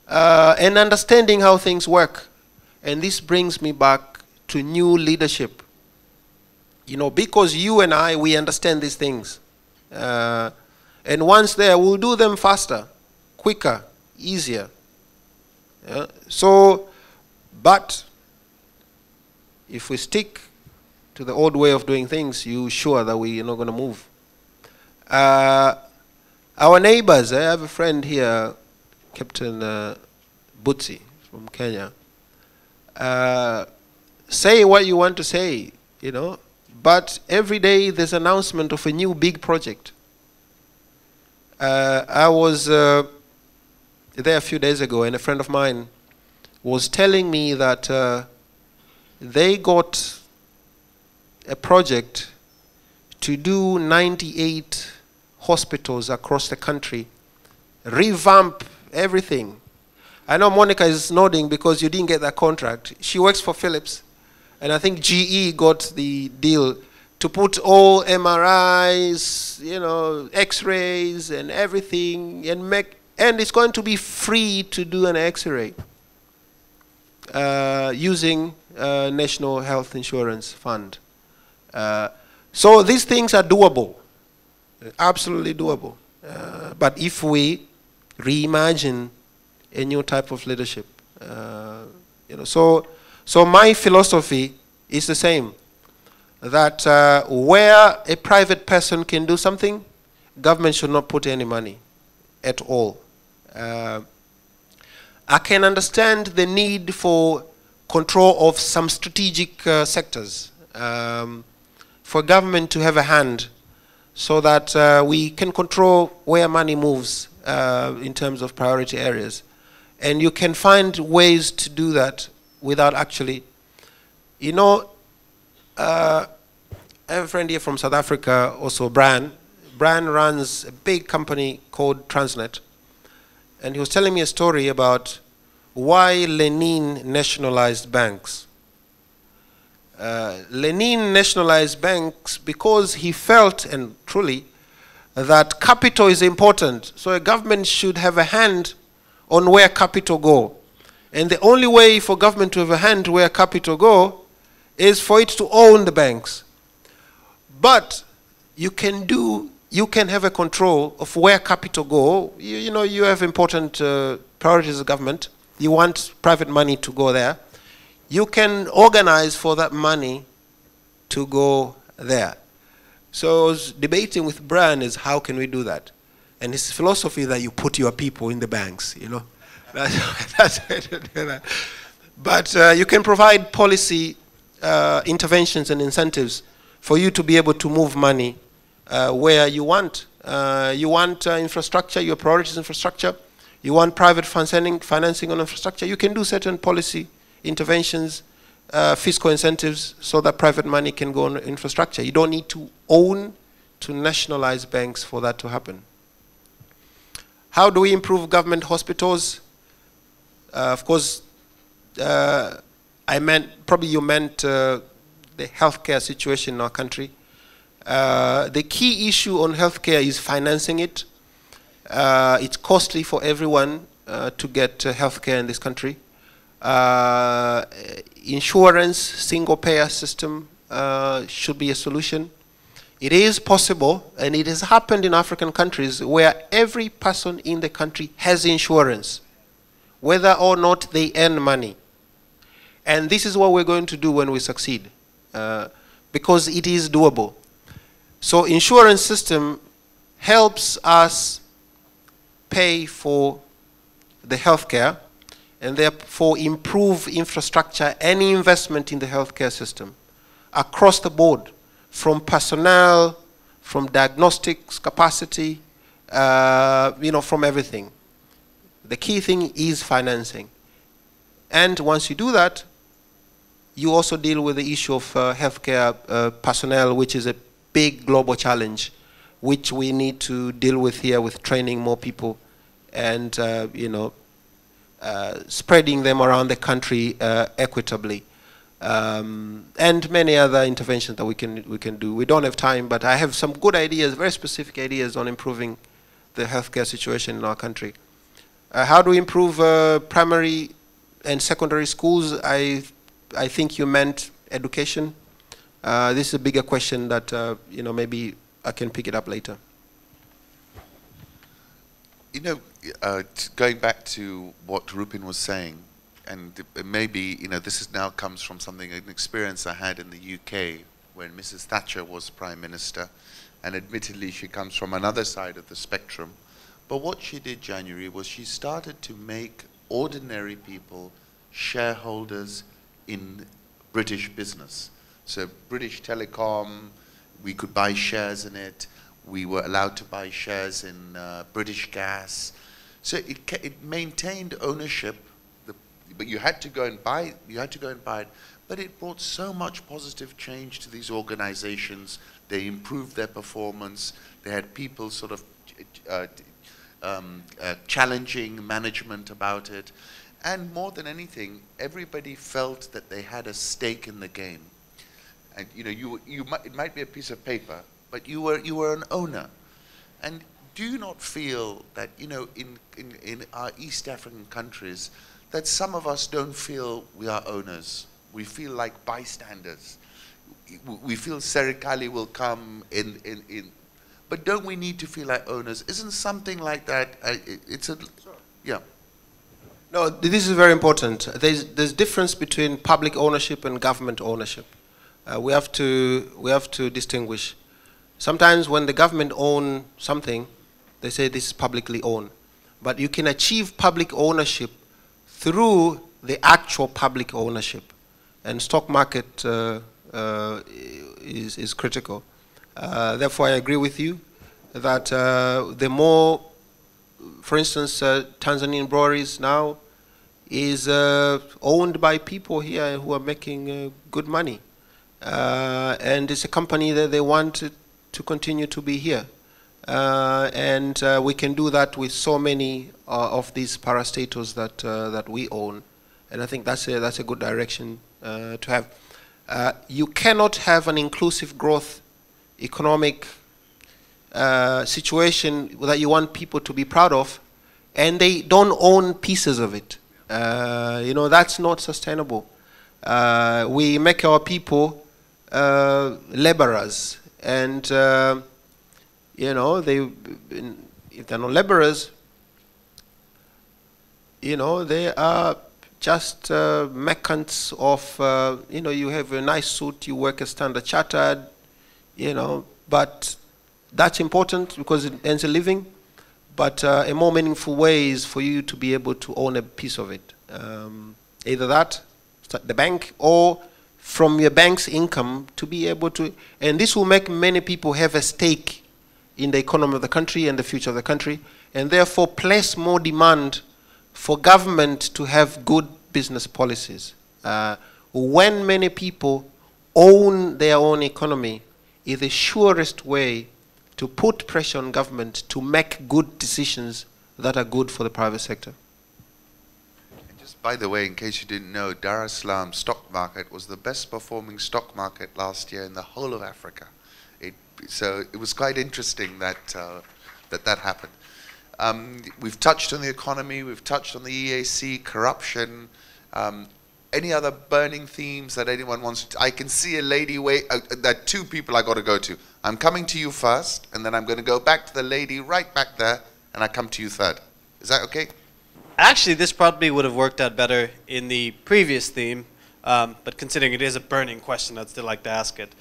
and understanding how things work. And this brings me back to new leadership. You know, because you and I, we understand these things. And once there, we'll do them faster, quicker, easier. Yeah? So, but if we stick to the old way of doing things, you're sure that we are not going to move. Our neighbors, I have a friend here, Captain Butsi from Kenya. Say what you want to say, you know, but every day there's an announcement of a new big project. I was there a few days ago, and a friend of mine was telling me that they got a project to do 98 hospitals across the country, revamp everything. I know Monica is nodding because you didn't get that contract. She works for Philips, and I think GE got the deal to put all MRIs, you know, X-rays and everything, and it's going to be free to do an X-ray using National Health Insurance Fund. So these things are doable, absolutely doable. But if we reimagine a new type of leadership, you know, so my philosophy is the same, that where a private person can do something, government should not put any money at all. I can understand the need for control of some strategic sectors, for government to have a hand so that we can control where money moves in terms of priority areas. And you can find ways to do that without actually, you know, I have a friend here from South Africa, also Brian. Brian runs a big company called Transnet. And he was telling me a story about why Lenin nationalized banks. Lenin nationalized banks because he felt, and truly, that capital is important. So a government should have a hand on where capital go. And the only way for government to have a hand where capital go is for it to own the banks. But you can have a control of where capital go. You know, you have important priorities of government. You want private money to go there. You can organize for that money to go there. So I was debating with Brian is how can we do that? And his philosophy is that you put your people in the banks, you know. That's way to do that. But you can provide policy interventions and incentives for you to be able to move money where you want. You want infrastructure, your priorities infrastructure. You want private financing on infrastructure. You can do certain policy interventions, fiscal incentives, so that private money can go on infrastructure. You don't need to own, to nationalize banks for that to happen. How do we improve government hospitals? Of course, probably you meant the healthcare situation in our country. The key issue on healthcare is financing it. It's costly for everyone to get healthcare in this country. Insurance, single payer system should be a solution. It is possible, and it has happened in African countries where every person in the country has insurance, whether or not they earn money. And this is what we're going to do when we succeed, because it is doable. So insurance system helps us pay for the healthcare and therefore improve infrastructure and investment in the healthcare system across the board, from personnel, from diagnostics capacity, you know, from everything. The key thing is financing. And once you do that, you also deal with the issue of healthcare personnel, which is a big global challenge, which we need to deal with here with training more people and, you know, spreading them around the country equitably. And many other interventions that we can do. We don't have time, but I have some good ideas, very specific ideas on improving the healthcare situation in our country. How do we improve primary and secondary schools, I think you meant education. This is a bigger question that, maybe I can pick it up later. Going back to what Rupin was saying, and maybe, this now comes from an experience I had in the UK when Mrs. Thatcher was Prime Minister, and admittedly she comes from another side of the spectrum. But what she did, January, was she started to make ordinary people shareholders in British business. So British Telecom, we could buy shares in it. We were allowed to buy shares in British Gas. So it maintained ownership, but you had to go and buy it. But it brought so much positive change to these organizations. They improved their performance. They had people sort of challenging management about it. And more than anything, everybody felt that they had a stake in the game. And it might be a piece of paper, but you were an owner. And do you not feel that, in our East African countries, that some of us don't feel we are owners? We feel like bystanders. We feel Serikali will come in. But don't we need to feel like owners? Isn't something like that, yeah. No, this is very important. There's difference between public ownership and government ownership. We have to distinguish. Sometimes when the government own something, they say this is publicly owned. But you can achieve public ownership through the actual public ownership. And stock market is critical. Therefore, I agree with you that the more, for instance, Tanzanian breweries now is owned by people here who are making good money. And it's a company that they want to continue to be here. And we can do that with so many of these parastatals that we own. And I think that's a good direction to have. You cannot have an inclusive growth economic situation that you want people to be proud of, and they don't own pieces of it. That's not sustainable. We make our people laborers, and if they're not laborers, they are just merchants of, you have a nice suit, you work as Standard Chartered, but that's important because it earns a living. But a more meaningful way is for you to be able to own a piece of it. Either that, the bank, or from your bank's income to be able to, and this will make many people have a stake in the economy of the country and the future of the country, and therefore place more demand for government to have good business policies. When many people own their own economy, is the surest way to put pressure on government to make good decisions that are good for the private sector. And just by the way, in case you didn't know, Dar es Salaam stock market was the best performing stock market last year in the whole of Africa. So it was quite interesting that that happened. We've touched on the economy, we've touched on the EAC, corruption. Any other burning themes that anyone wants to? I can see a lady there are two people I got to go to. I'm coming to you first, and then I'm going to go back to the lady right back there, and I come to you third. Is that okay? Actually, this probably would have worked out better in the previous theme, but considering it is a burning question, I'd still like to ask it.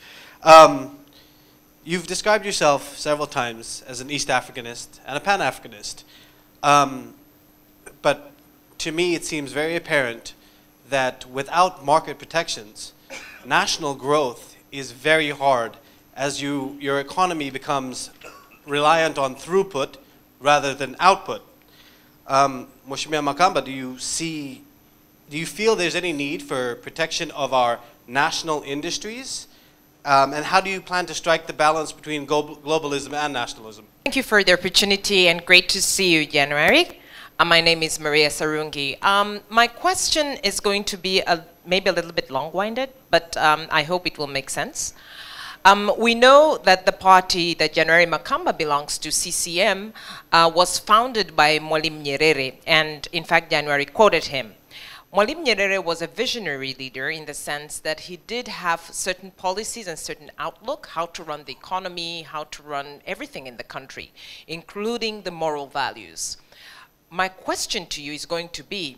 You've described yourself several times as an East Africanist and a Pan-Africanist. But to me, it seems very apparent that without market protections, national growth is very hard as your economy becomes reliant on throughput rather than output. Mheshimiwa Makamba, do you feel there's any need for protection of our national industries? And how do you plan to strike the balance between globalism and nationalism? Thank you for the opportunity, and great to see you, January. My name is Maria Sarungi. My question is going to be maybe a little bit long-winded, but I hope it will make sense. We know that the party that January Makamba belongs to, CCM, was founded by Mwalimu Nyerere, and in fact January quoted him. Mwalimu Nyerere was a visionary leader in the sense that he did have certain policies and certain outlook, how to run the economy, how to run everything in the country, including the moral values. My question to you is going to be,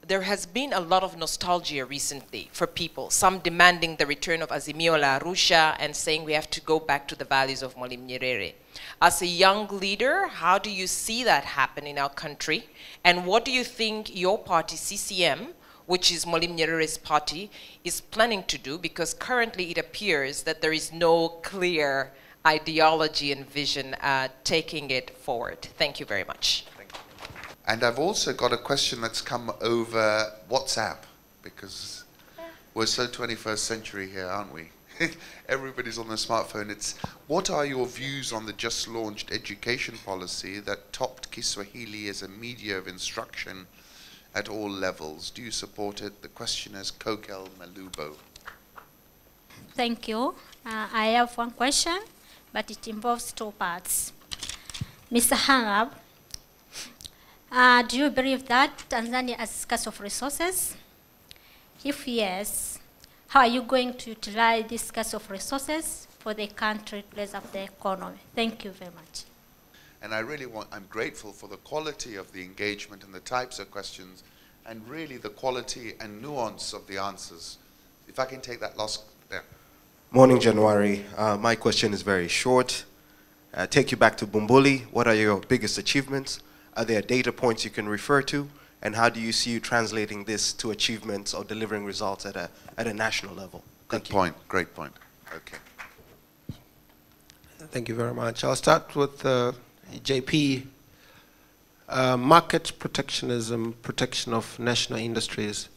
there has been a lot of nostalgia recently for people, some demanding the return of Azimio la Arusha and saying we have to go back to the values of Mwalimu Nyerere. As a young leader, how do you see that happen in our country? And what do you think your party, CCM, which is Mwalimu Nyerere's party, is planning to do? Because currently it appears that there is no clear ideology and vision taking it forward. Thank you very much. And I've also got a question that's come over WhatsApp, because we're so 21st century here, aren't we? Everybody's on the smartphone. It's, what are your views on the just launched education policy that topped Kiswahili as a media of instruction at all levels? Do you support it? The question is Kokel Malubo. Thank you. I have one question, but it involves two parts. Mr. Hanab, do you believe that Tanzania has scarce of resources? If yes, how are you going to utilize this scarce of resources for the country to raise up the economy? Thank you very much. And I'm grateful for the quality of the engagement and the types of questions, and really the quality and nuance of the answers. If I can take that last there. Morning, January. My question is very short. Take you back to Bumbuli. What are your biggest achievements? Are there data points you can refer to? And how do you see you translating this to achievements or delivering results at a national level? Good point. Great point. Okay. Thank you very much. I'll start with JP. Market protectionism, protection of national industries.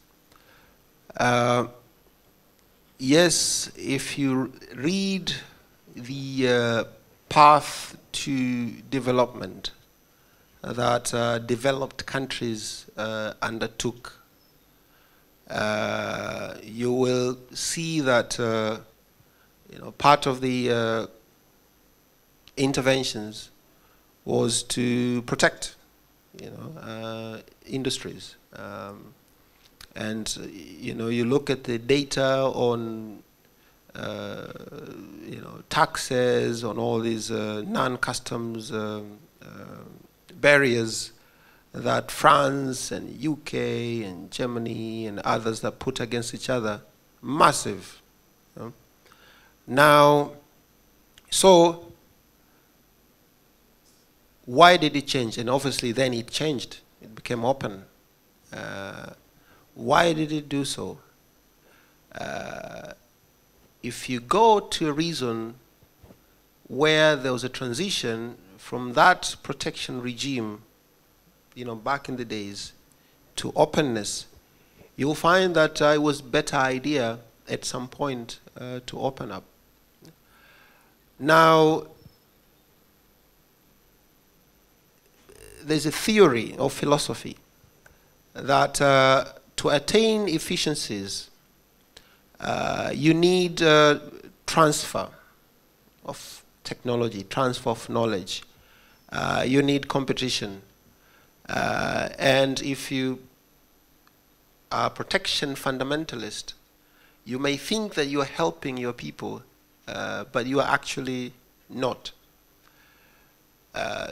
Yes, if you read the path to development that developed countries undertook, you will see that part of the interventions was to protect industries, and you look at the data on taxes, on all these non-customs barriers that France and UK and Germany and others that put against each other, massive. Now, so why did it change? And obviously then it changed. It became open. Why did it do so? If you go to a reason where there was a transition from that protection regime, back in the days, to openness, you'll find that it was a better idea at some point to open up. Now, there's a theory or philosophy that to attain efficiencies, you need transfer of technology, transfer of knowledge. You need competition. And if you are a protection fundamentalist, you may think that you are helping your people, but you are actually not.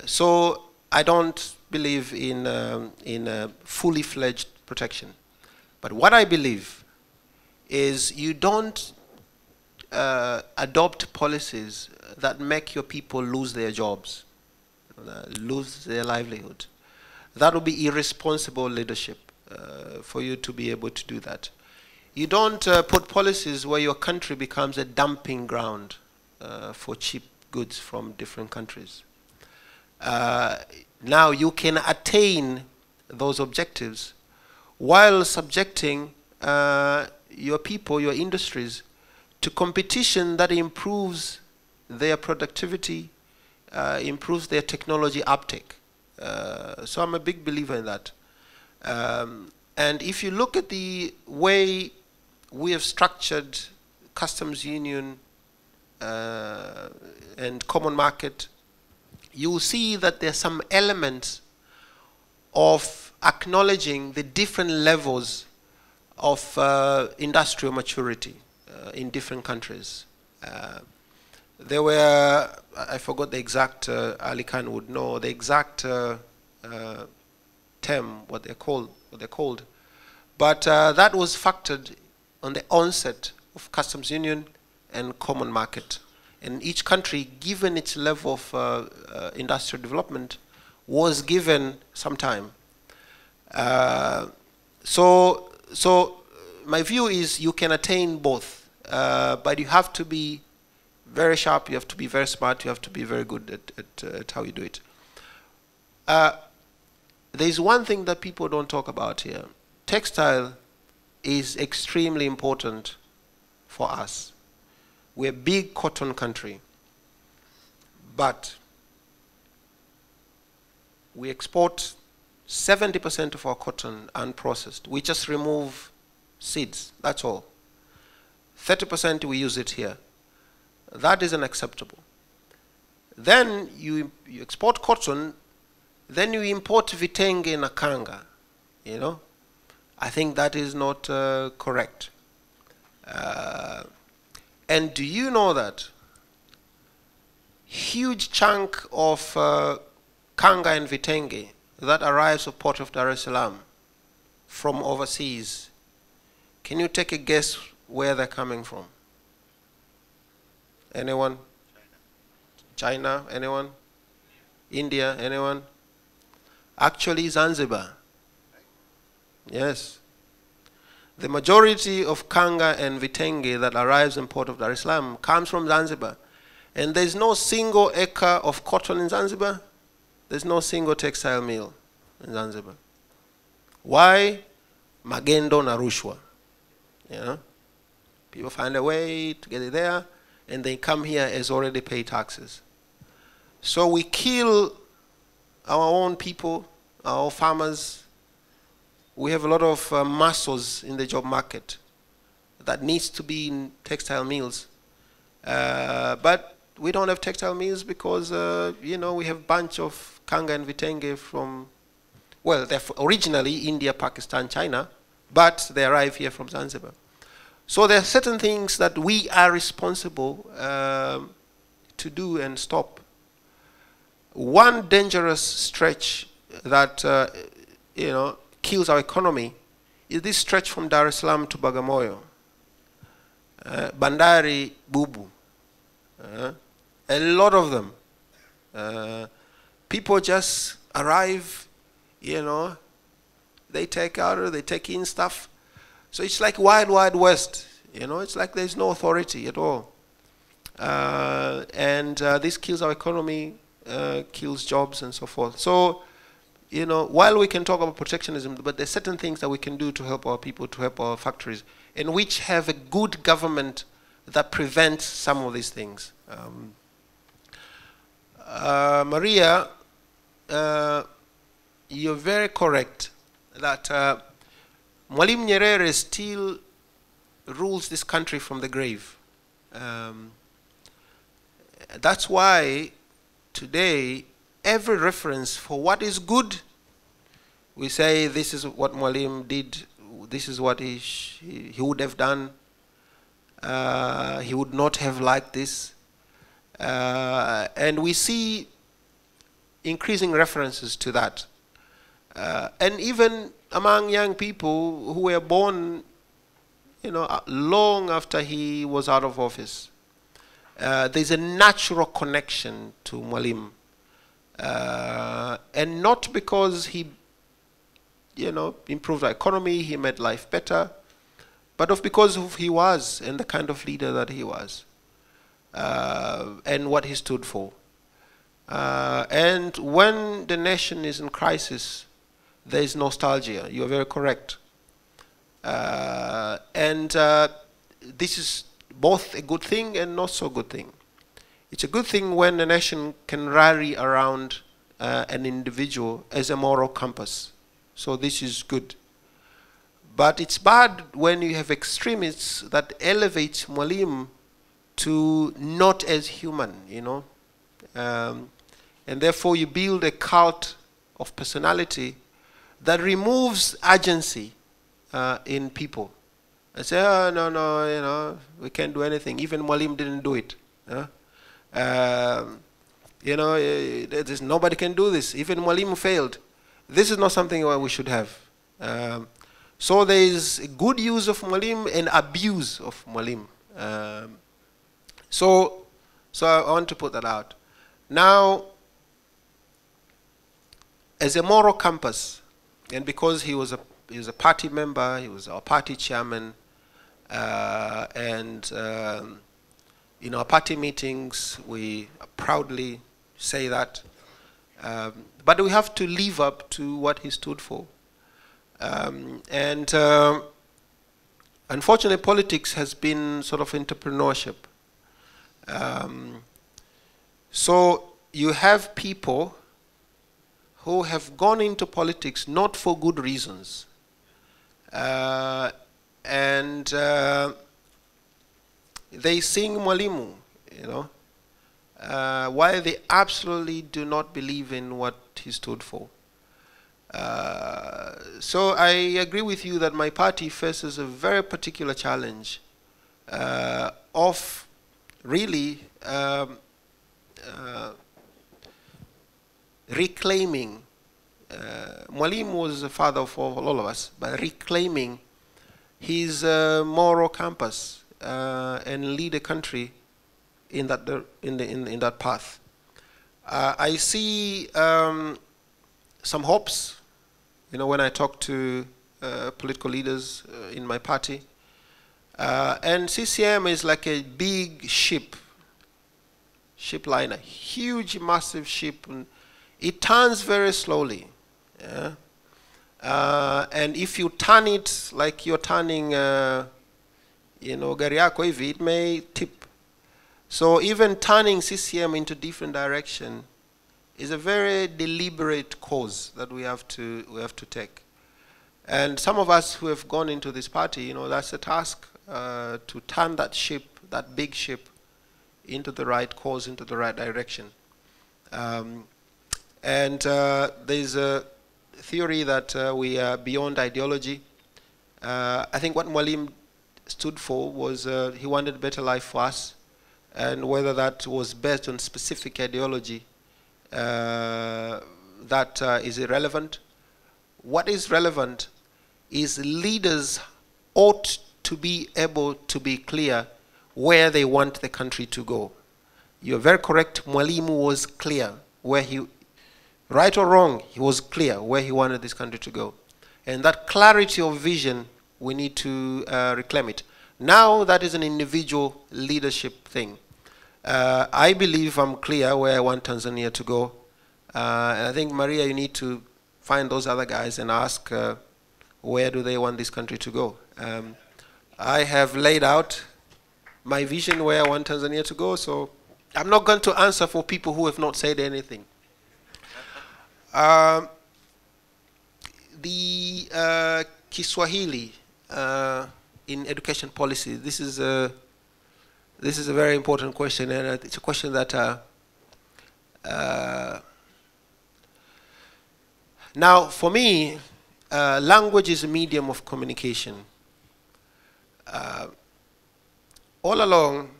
So I don't believe in a fully fledged protection. But what I believe is you don't adopt policies that make your people lose their jobs, lose their livelihood. That would be irresponsible leadership for you to be able to do that. You don't put policies where your country becomes a dumping ground for cheap goods from different countries. Now you can attain those objectives while subjecting your people, your industries, to competition that improves their productivity, improves their technology uptake. So I'm a big believer in that. And if you look at the way we have structured customs union and common market, you will see that there are some elements of acknowledging the different levels of industrial maturity in different countries. There were, I forgot the exact, Ali Khan would know the exact term, what they're called. But that was factored on the onset of customs union and common market. And each country, given its level of industrial development, was given some time. So my view is you can attain both, but you have to be very sharp, you have to be very smart, you have to be very good at how you do it. There's one thing that people don't talk about here. Textile is extremely important for us. We're a big cotton country, but we export 70% of our cotton unprocessed. We just remove seeds, that's all. 30% we use it here. That is unacceptable. Then you export cotton, then you import vitenge and akanga, you know. I think that is not correct. And do you know that huge chunk of kanga and vitenge that arrives at Port of Dar es Salaam from overseas, can you take a guess where they're coming from? Anyone? China? Anyone? India? Anyone? Actually, Zanzibar. Yes. The majority of kanga and vitenge that arrives in Port of Dar es Salaam comes from Zanzibar. And there's no single acre of cotton in Zanzibar. There's no single textile mill in Zanzibar. Why? Magendo na rushwa. You know? People find a way to get it there, and they come here as already paid taxes. So we kill our own people, our farmers. We have a lot of muscles in the job market that needs to be in textile mills. But we don't have textile mills because, you know, we have a bunch of kanga and vitenge from, well, they're originally India, Pakistan, China, but they arrive here from Zanzibar. So there are certain things that we are responsible to do and stop. One dangerous stretch that, you know, kills our economy is this stretch from Dar es Salaam to Bagamoyo. Bandari Bubu. A lot of them. People just arrive, you know, they take out or they take in stuff. So it's like wild, wild west. You know, it's like there's no authority at all. And this kills our economy, kills jobs and so forth. So, you know, while we can talk about protectionism, but there's certain things that we can do to help our people, to help our factories, and which have a good government that prevents some of these things. Maria, you're very correct that Mwalimu Nyerere still rules this country from the grave. That's why today every reference for what is good, we say this is what Mwalimu did, this is what he would have done, he would not have liked this. And we see increasing references to that. And even among young people who were born, you know, long after he was out of office, there's a natural connection to Mwalimu. And not because he, you know, improved our economy, he made life better, but because of who he was and the kind of leader that he was, and what he stood for. And when the nation is in crisis, there is nostalgia. You are very correct. And this is both a good thing and not so good thing. It's a good thing when a nation can rally around an individual as a moral compass. So this is good. But it's bad when you have extremists that elevate Mwalimu to not as human, you know. And therefore you build a cult of personality that removes agency in people. And say, oh, no, no, we can't do anything. Even Mwalimu didn't do it. Nobody can do this. Even Mwalimu failed. This is not something we should have. So there is good use of Mwalimu and abuse of Mwalimu. So I want to put that out. Now, as a moral compass, and because he was a party member, he was our party chairman, and in our party meetings, we proudly say that. But we have to live up to what he stood for. Unfortunately, politics has been sort of entrepreneurship. So you have people who have gone into politics not for good reasons. They sing Mwalimu, while they absolutely do not believe in what he stood for. So I agree with you that my party faces a very particular challenge of really reclaiming. Mwalimu was the father for all of us, but reclaiming his moral compass and lead a country in that path. I see some hopes, when I talk to political leaders in my party. And CCM is like a big ship liner, huge, massive ship. And it turns very slowly. Yeah? And if you turn it like you're turning, gari yako hivi, it may tip. So even turning CCM into different direction is a very deliberate course that we have to take. And some of us who have gone into this party, that's a task to turn that ship, that big ship, into the right course, into the right direction. There's a theory that we are beyond ideology. I think what Mwalimu stood for was he wanted a better life for us, and whether that was based on specific ideology, that is irrelevant. What is relevant is leaders ought to be able to be clear where they want the country to go. You're very correct. Mwalimu was clear where he, right or wrong, he was clear where he wanted this country to go. And that clarity of vision, we need to reclaim it. Now that is an individual leadership thing. I believe I'm clear where I want Tanzania to go. And I think, Maria, you need to find those other guys and ask where do they want this country to go. I have laid out my vision where I want Tanzania to go, so I'm not going to answer for people who have not said anything. The Kiswahili in education policy, this is a very important question, and it's a question that now for me, language is a medium of communication. All along,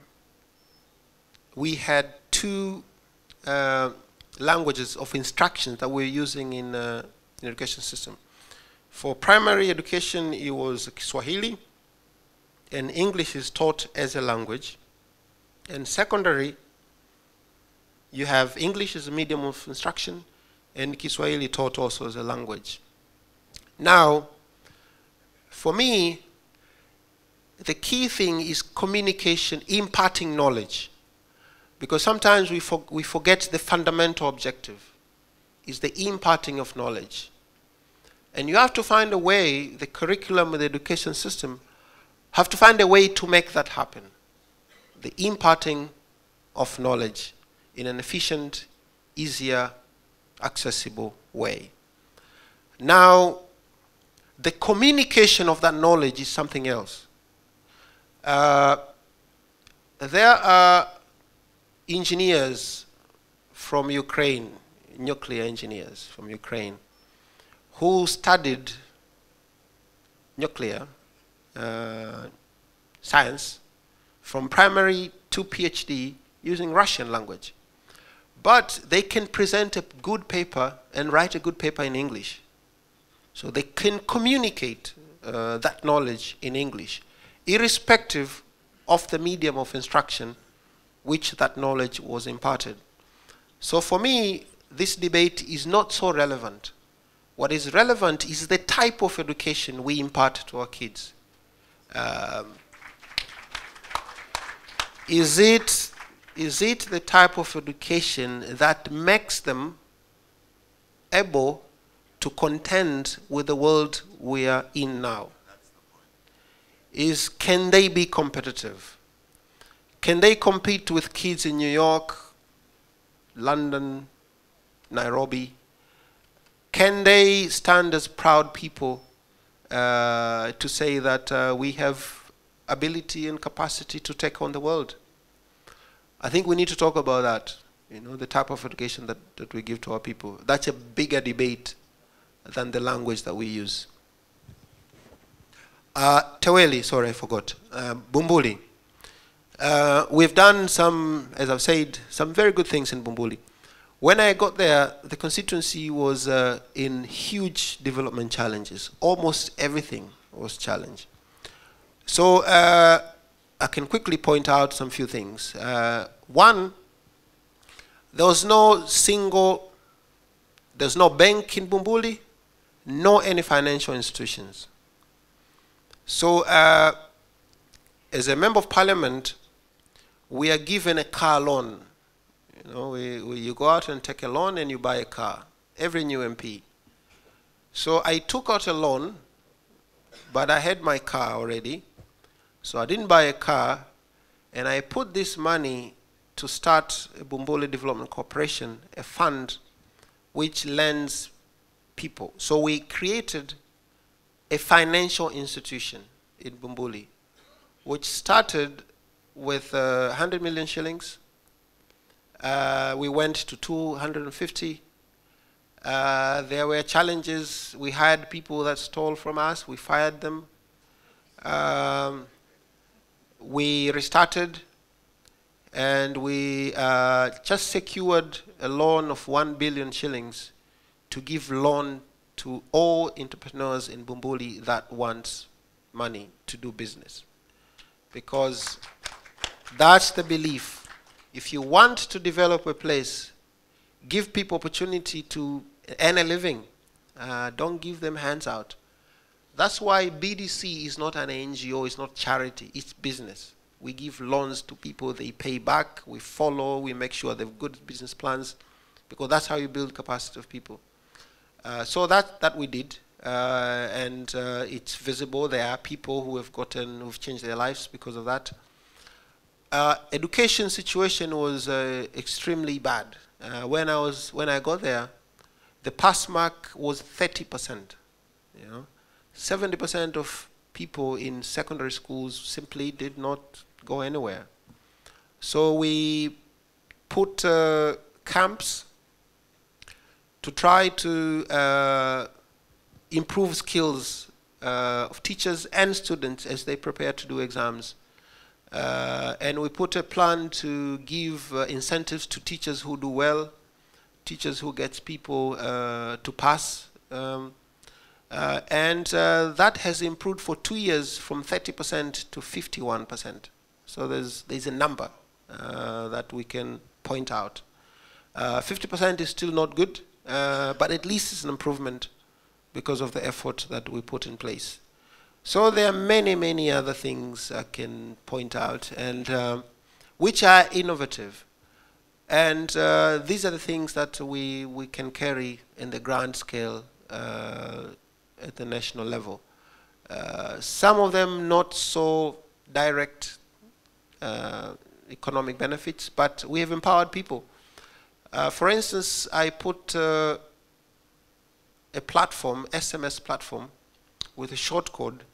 we had two languages of instruction that we're using in the education system. For primary education, it was Kiswahili, and English is taught as a language. And secondary, you have English as a medium of instruction, and Kiswahili taught also as a language. Now, for me, the key thing is communication, imparting knowledge. Because sometimes we forget the fundamental objective, is the imparting of knowledge. And you have to find a way, the curriculum of the education system, have to find a way to make that happen. The imparting of knowledge in an efficient, easier, accessible way. Now, the communication of that knowledge is something else. There are engineers from Ukraine, nuclear engineers from Ukraine, who studied nuclear science from primary to PhD using Russian language. But they can present a good paper and write a good paper in English. So they can communicate that knowledge in English, irrespective of the medium of instruction which that knowledge was imparted. So for me, this debate is not so relevant. What is relevant is the type of education we impart to our kids. Is it the type of education that makes them able to contend with the world we are in now? Can they be competitive? Can they compete with kids in New York, London, Nairobi? Can they stand as proud people to say that we have ability and capacity to take on the world? I think we need to talk about that, the type of education that we give to our people. That's a bigger debate than the language that we use. Teweli, sorry, I forgot. Bumbuli. We've done some, as I've said, some very good things in Bumbuli. When I got there, the constituency was in huge development challenges. Almost everything was challenged. So I can quickly point out some few things. One, there's no bank in Bumbuli, no any financial institutions. So as a member of parliament, we are given a car loan. You go out and take a loan and you buy a car, every new MP. So I took out a loan, but I had my car already. So I didn't buy a car, and I put this money to start a Bumbuli Development Corporation, a fund which lends people. So we created a financial institution in Bumbuli, which started with 100 million shillings. We went to 250. There were challenges. We hired people that stole from us. We fired them. We restarted, and we just secured a loan of 1 billion shillings to give loan to all entrepreneurs in Bumbuli that want money to do business. Because that's the belief. If you want to develop a place, give people opportunity to earn a living. Don't give them hands out. That's why BDC is not an NGO, it's not charity, it's business. We give loans to people, they pay back, we follow, we make sure they have good business plans, because that's how you build capacity of people. So that we did, and it's visible. There are people who've changed their lives because of that. Education situation was extremely bad. When I got there, the pass mark was 30%. 70% of people in secondary schools simply did not go anywhere. So we put camps to try to improve skills of teachers and students as they prepare to do exams. And we put a plan to give incentives to teachers who do well, teachers who get people to pass. And that has improved for 2 years from 30% to 51%. So there's a number that we can point out. 50% is still not good, but at least it's an improvement because of the effort that we put in place. So there are many, many other things I can point out, and which are innovative. And these are the things that we can carry in the grand scale at the national level. Some of them not so direct economic benefits, but we have empowered people. For instance, I put a platform, SMS platform, with a short code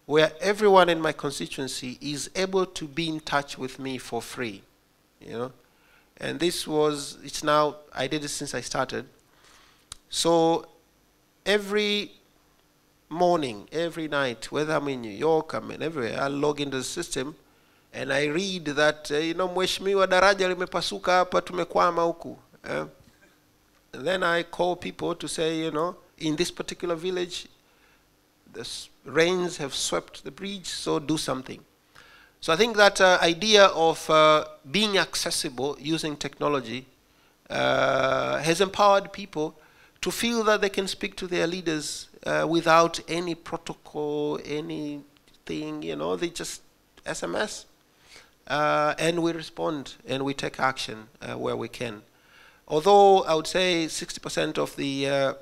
where everyone in my constituency is able to be in touch with me for free, And it's now, I did it since I started. So every morning, every night, whether I'm in New York, I'm in everywhere, I log into the system and I read that, mheshimiwa daraja limepasuka hapa, tumekwama huku. And then I call people to say, in this particular village, the rains have swept the bridge, so do something. So I think that idea of being accessible using technology has empowered people to feel that they can speak to their leaders without any protocol, anything, they just SMS. And we respond and we take action where we can. Although I would say 60% of the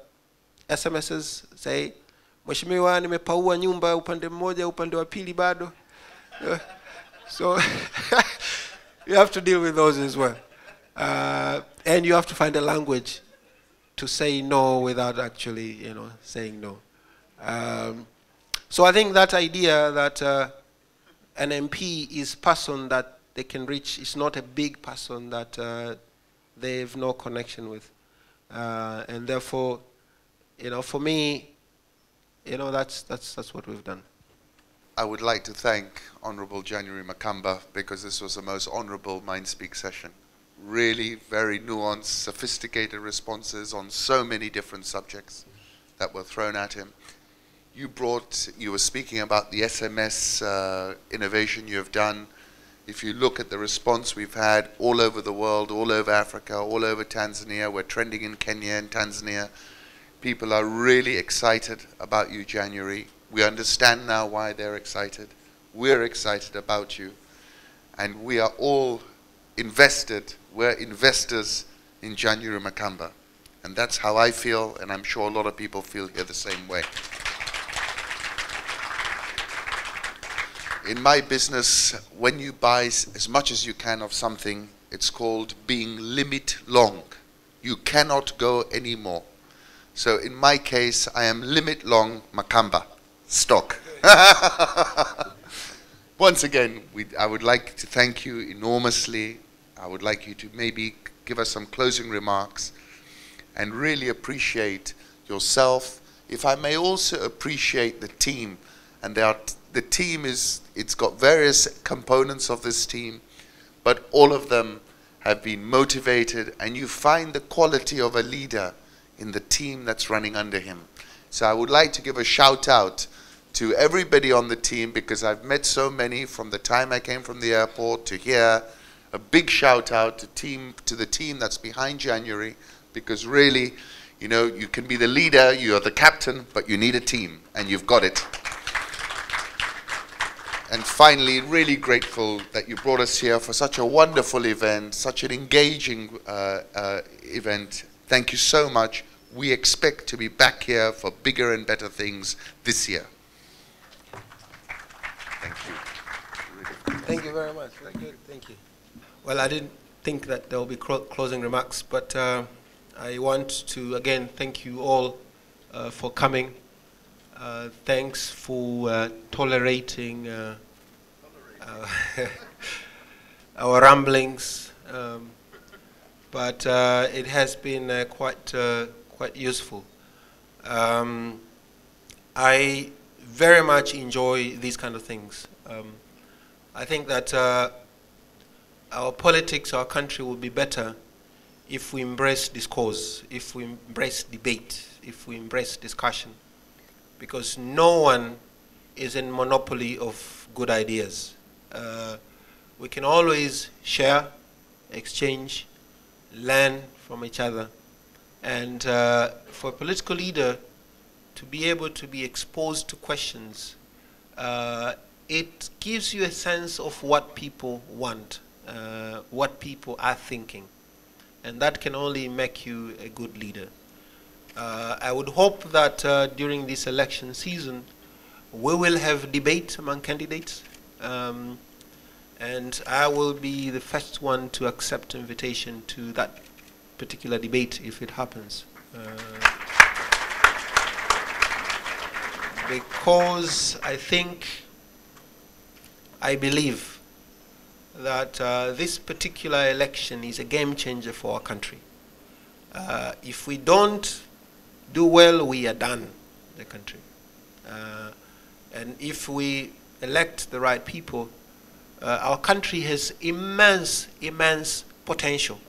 SMSs say, mheshimiwa nimepaua nyumba upande mmoja, upande wa pili bado. So you have to deal with those as well. And you have to find a language to say no without actually, saying no. So I think that idea that an MP is person that they can reach is not a big person that they have no connection with. And therefore, for me, that's what we've done. I would like to thank Honorable January Makamba because this was the most honorable Mindspeak session. Really very nuanced, sophisticated responses on so many different subjects that were thrown at him. You were speaking about the SMS innovation you have done. If you look at the response we've had all over the world, all over Africa, all over Tanzania, we're trending in Kenya and Tanzania. People are really excited about you, January. We understand now why they're excited. We're excited about you. And we are all invested. We're investors in January Makamba. And that's how I feel, and I'm sure a lot of people feel here the same way. In my business, when you buy as much as you can of something, it's called being limit long. You cannot go anymore. So in my case, I am limit long Makamba stock. Once again, I would like to thank you enormously. I would like you to maybe give us some closing remarks and really appreciate yourself. If I may also appreciate the team, and the team it's got various components of this team, but all of them have been motivated, and you find the quality of a leader in the team that's running under him. So I would like to give a shout out to everybody on the team, because I've met so many from the time I came from the airport to here. A big shout out to the team that's behind January, because really, you can be the leader, you are the captain, but you need a team, and you've got it. And finally, really grateful that you brought us here for such a wonderful event, such an engaging event. Thank you so much. We expect to be back here for bigger and better things this year. Thank you. Thank you very much. Very good. Thank you. Well, I didn't think that there will be closing remarks, but I want to again thank you all for coming. Thanks for tolerating our ramblings, but it has been quite useful. I very much enjoy these kind of things. I think that our politics, our country will be better if we embrace discourse, if we embrace debate, if we embrace discussion, because no one is in monopoly of good ideas. We can always share, exchange, learn from each other. And for a political leader to be able to be exposed to questions, it gives you a sense of what people want, what people are thinking. And that can only make you a good leader. I would hope that during this election season, we will have debate among candidates. And I will be the first one to accept invitation to that particular debate if it happens. Because I believe that this particular election is a game changer for our country. If we don't do well, we are done, the country. And if we elect the right people, our country has immense, immense potential.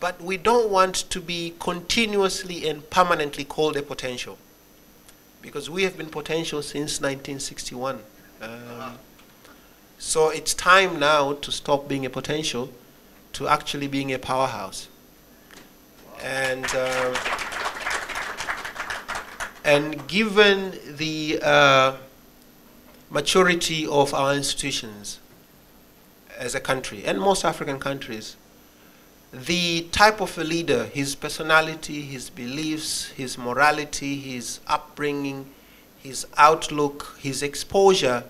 But we don't want to be continuously and permanently called a potential, because we have been potential since 1961. So it's time now to stop being a potential to actually being a powerhouse. And given the maturity of our institutions as a country, and most African countries, the type of a leader, his personality, his beliefs, his morality, his upbringing, his outlook, his exposure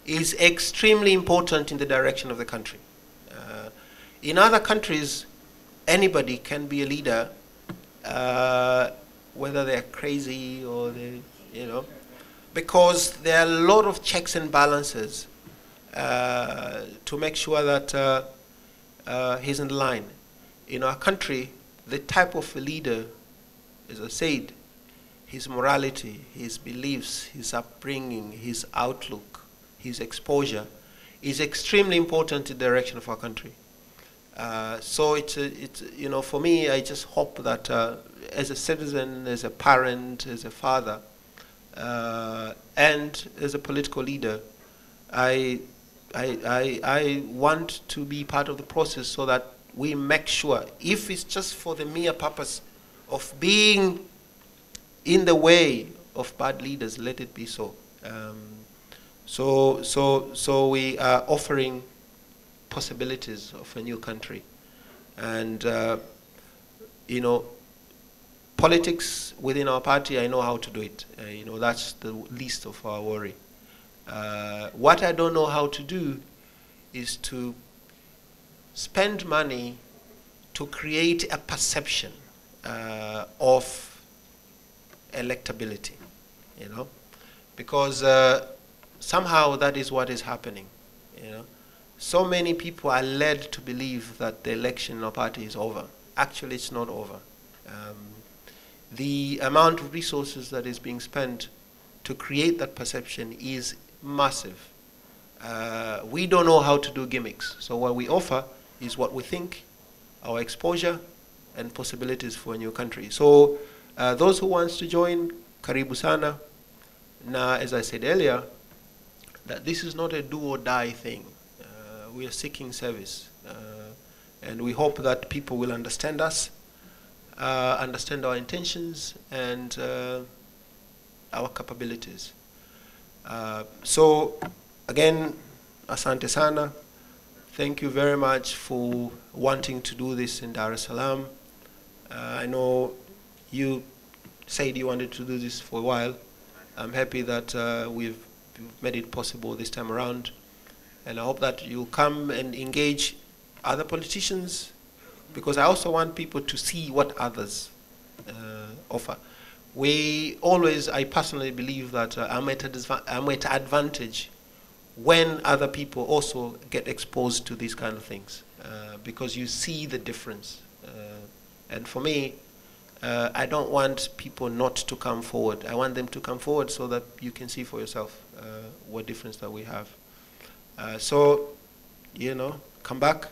is extremely important in the direction of the country. In other countries, anybody can be a leader, whether they're crazy or they, because there are a lot of checks and balances to make sure that he's in line. In our country, the type of a leader, as I said, his morality, his beliefs, his upbringing, his outlook, his exposure is extremely important in the direction of our country. So it's for me, I just hope that as a citizen, as a parent, as a father, and as a political leader, I want to be part of the process so that we make sure, if it's just for the mere purpose of being in the way of bad leaders, let it be so. So we are offering possibilities of a new country. And, politics within our party, I know how to do it. That's the least of our worry. What I don't know how to do is to spend money to create a perception of electability, because somehow that is what is happening. So many people are led to believe that the election in our party is over. Actually, it's not over. The amount of resources that is being spent to create that perception is massive. We don't know how to do gimmicks. So what we offer is what we think, our exposure, and possibilities for a new country. So those who want to join, karibu sana. Now, as I said earlier, that this is not a do or die thing. We are seeking service. And we hope that people will understand us, understand our intentions, and our capabilities. So, again, asante sana. Thank you very much for wanting to do this in Dar es Salaam. I know you said you wanted to do this for a while. I'm happy that we've made it possible this time around. And I hope that you'll come and engage other politicians, because I also want people to see what others offer. I personally believe that I'm at advantage when other people also get exposed to these kind of things, because you see the difference. And for me, I don't want people not to come forward. I want them to come forward so that you can see for yourself what difference that we have. So, come back.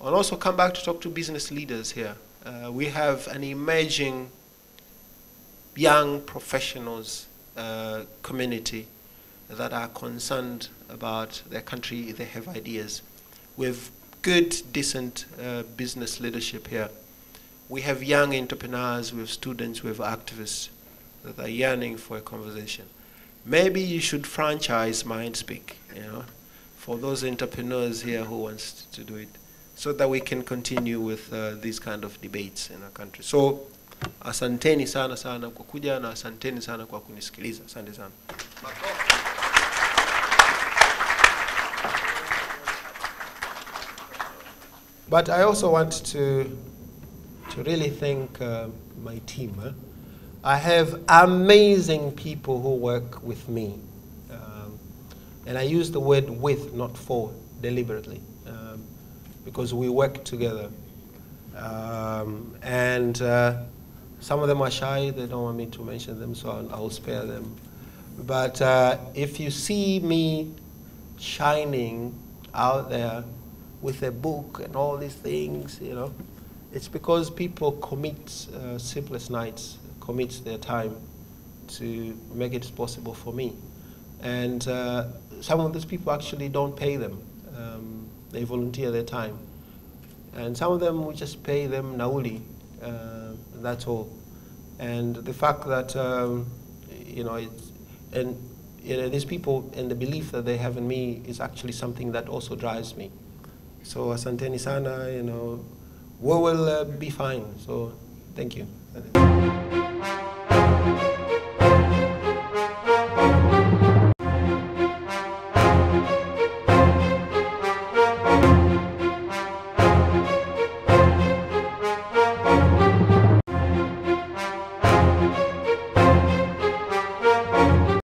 And also come back to talk to business leaders here. We have an emerging young professionals community that are concerned about their country. They have ideas. We have good, decent business leadership here. We have young entrepreneurs, we have students, we have activists that are yearning for a conversation. Maybe you should franchise Mindspeak, for those entrepreneurs here who wants to do it, so that we can continue with these kind of debates in our country. So, asanteni sana sana kwa kuja na asanteni sana kwa kunisikiliza. Asante sana. But I also want to really thank my team. I have amazing people who work with me. And I use the word with, not for, deliberately, because we work together. And some of them are shy, they don't want me to mention them, so I'll spare them. But if you see me shining out there with a book and all these things, you know, it's because people commit sleepless nights, commit their time to make it possible for me. And some of these people actually don't pay them. They volunteer their time. And some of them, we just pay them nauli, that's all. And the fact that, you know, these people and the belief that they have in me is actually something that also drives me. So asanteni sana, you know, we will be fine. So thank you.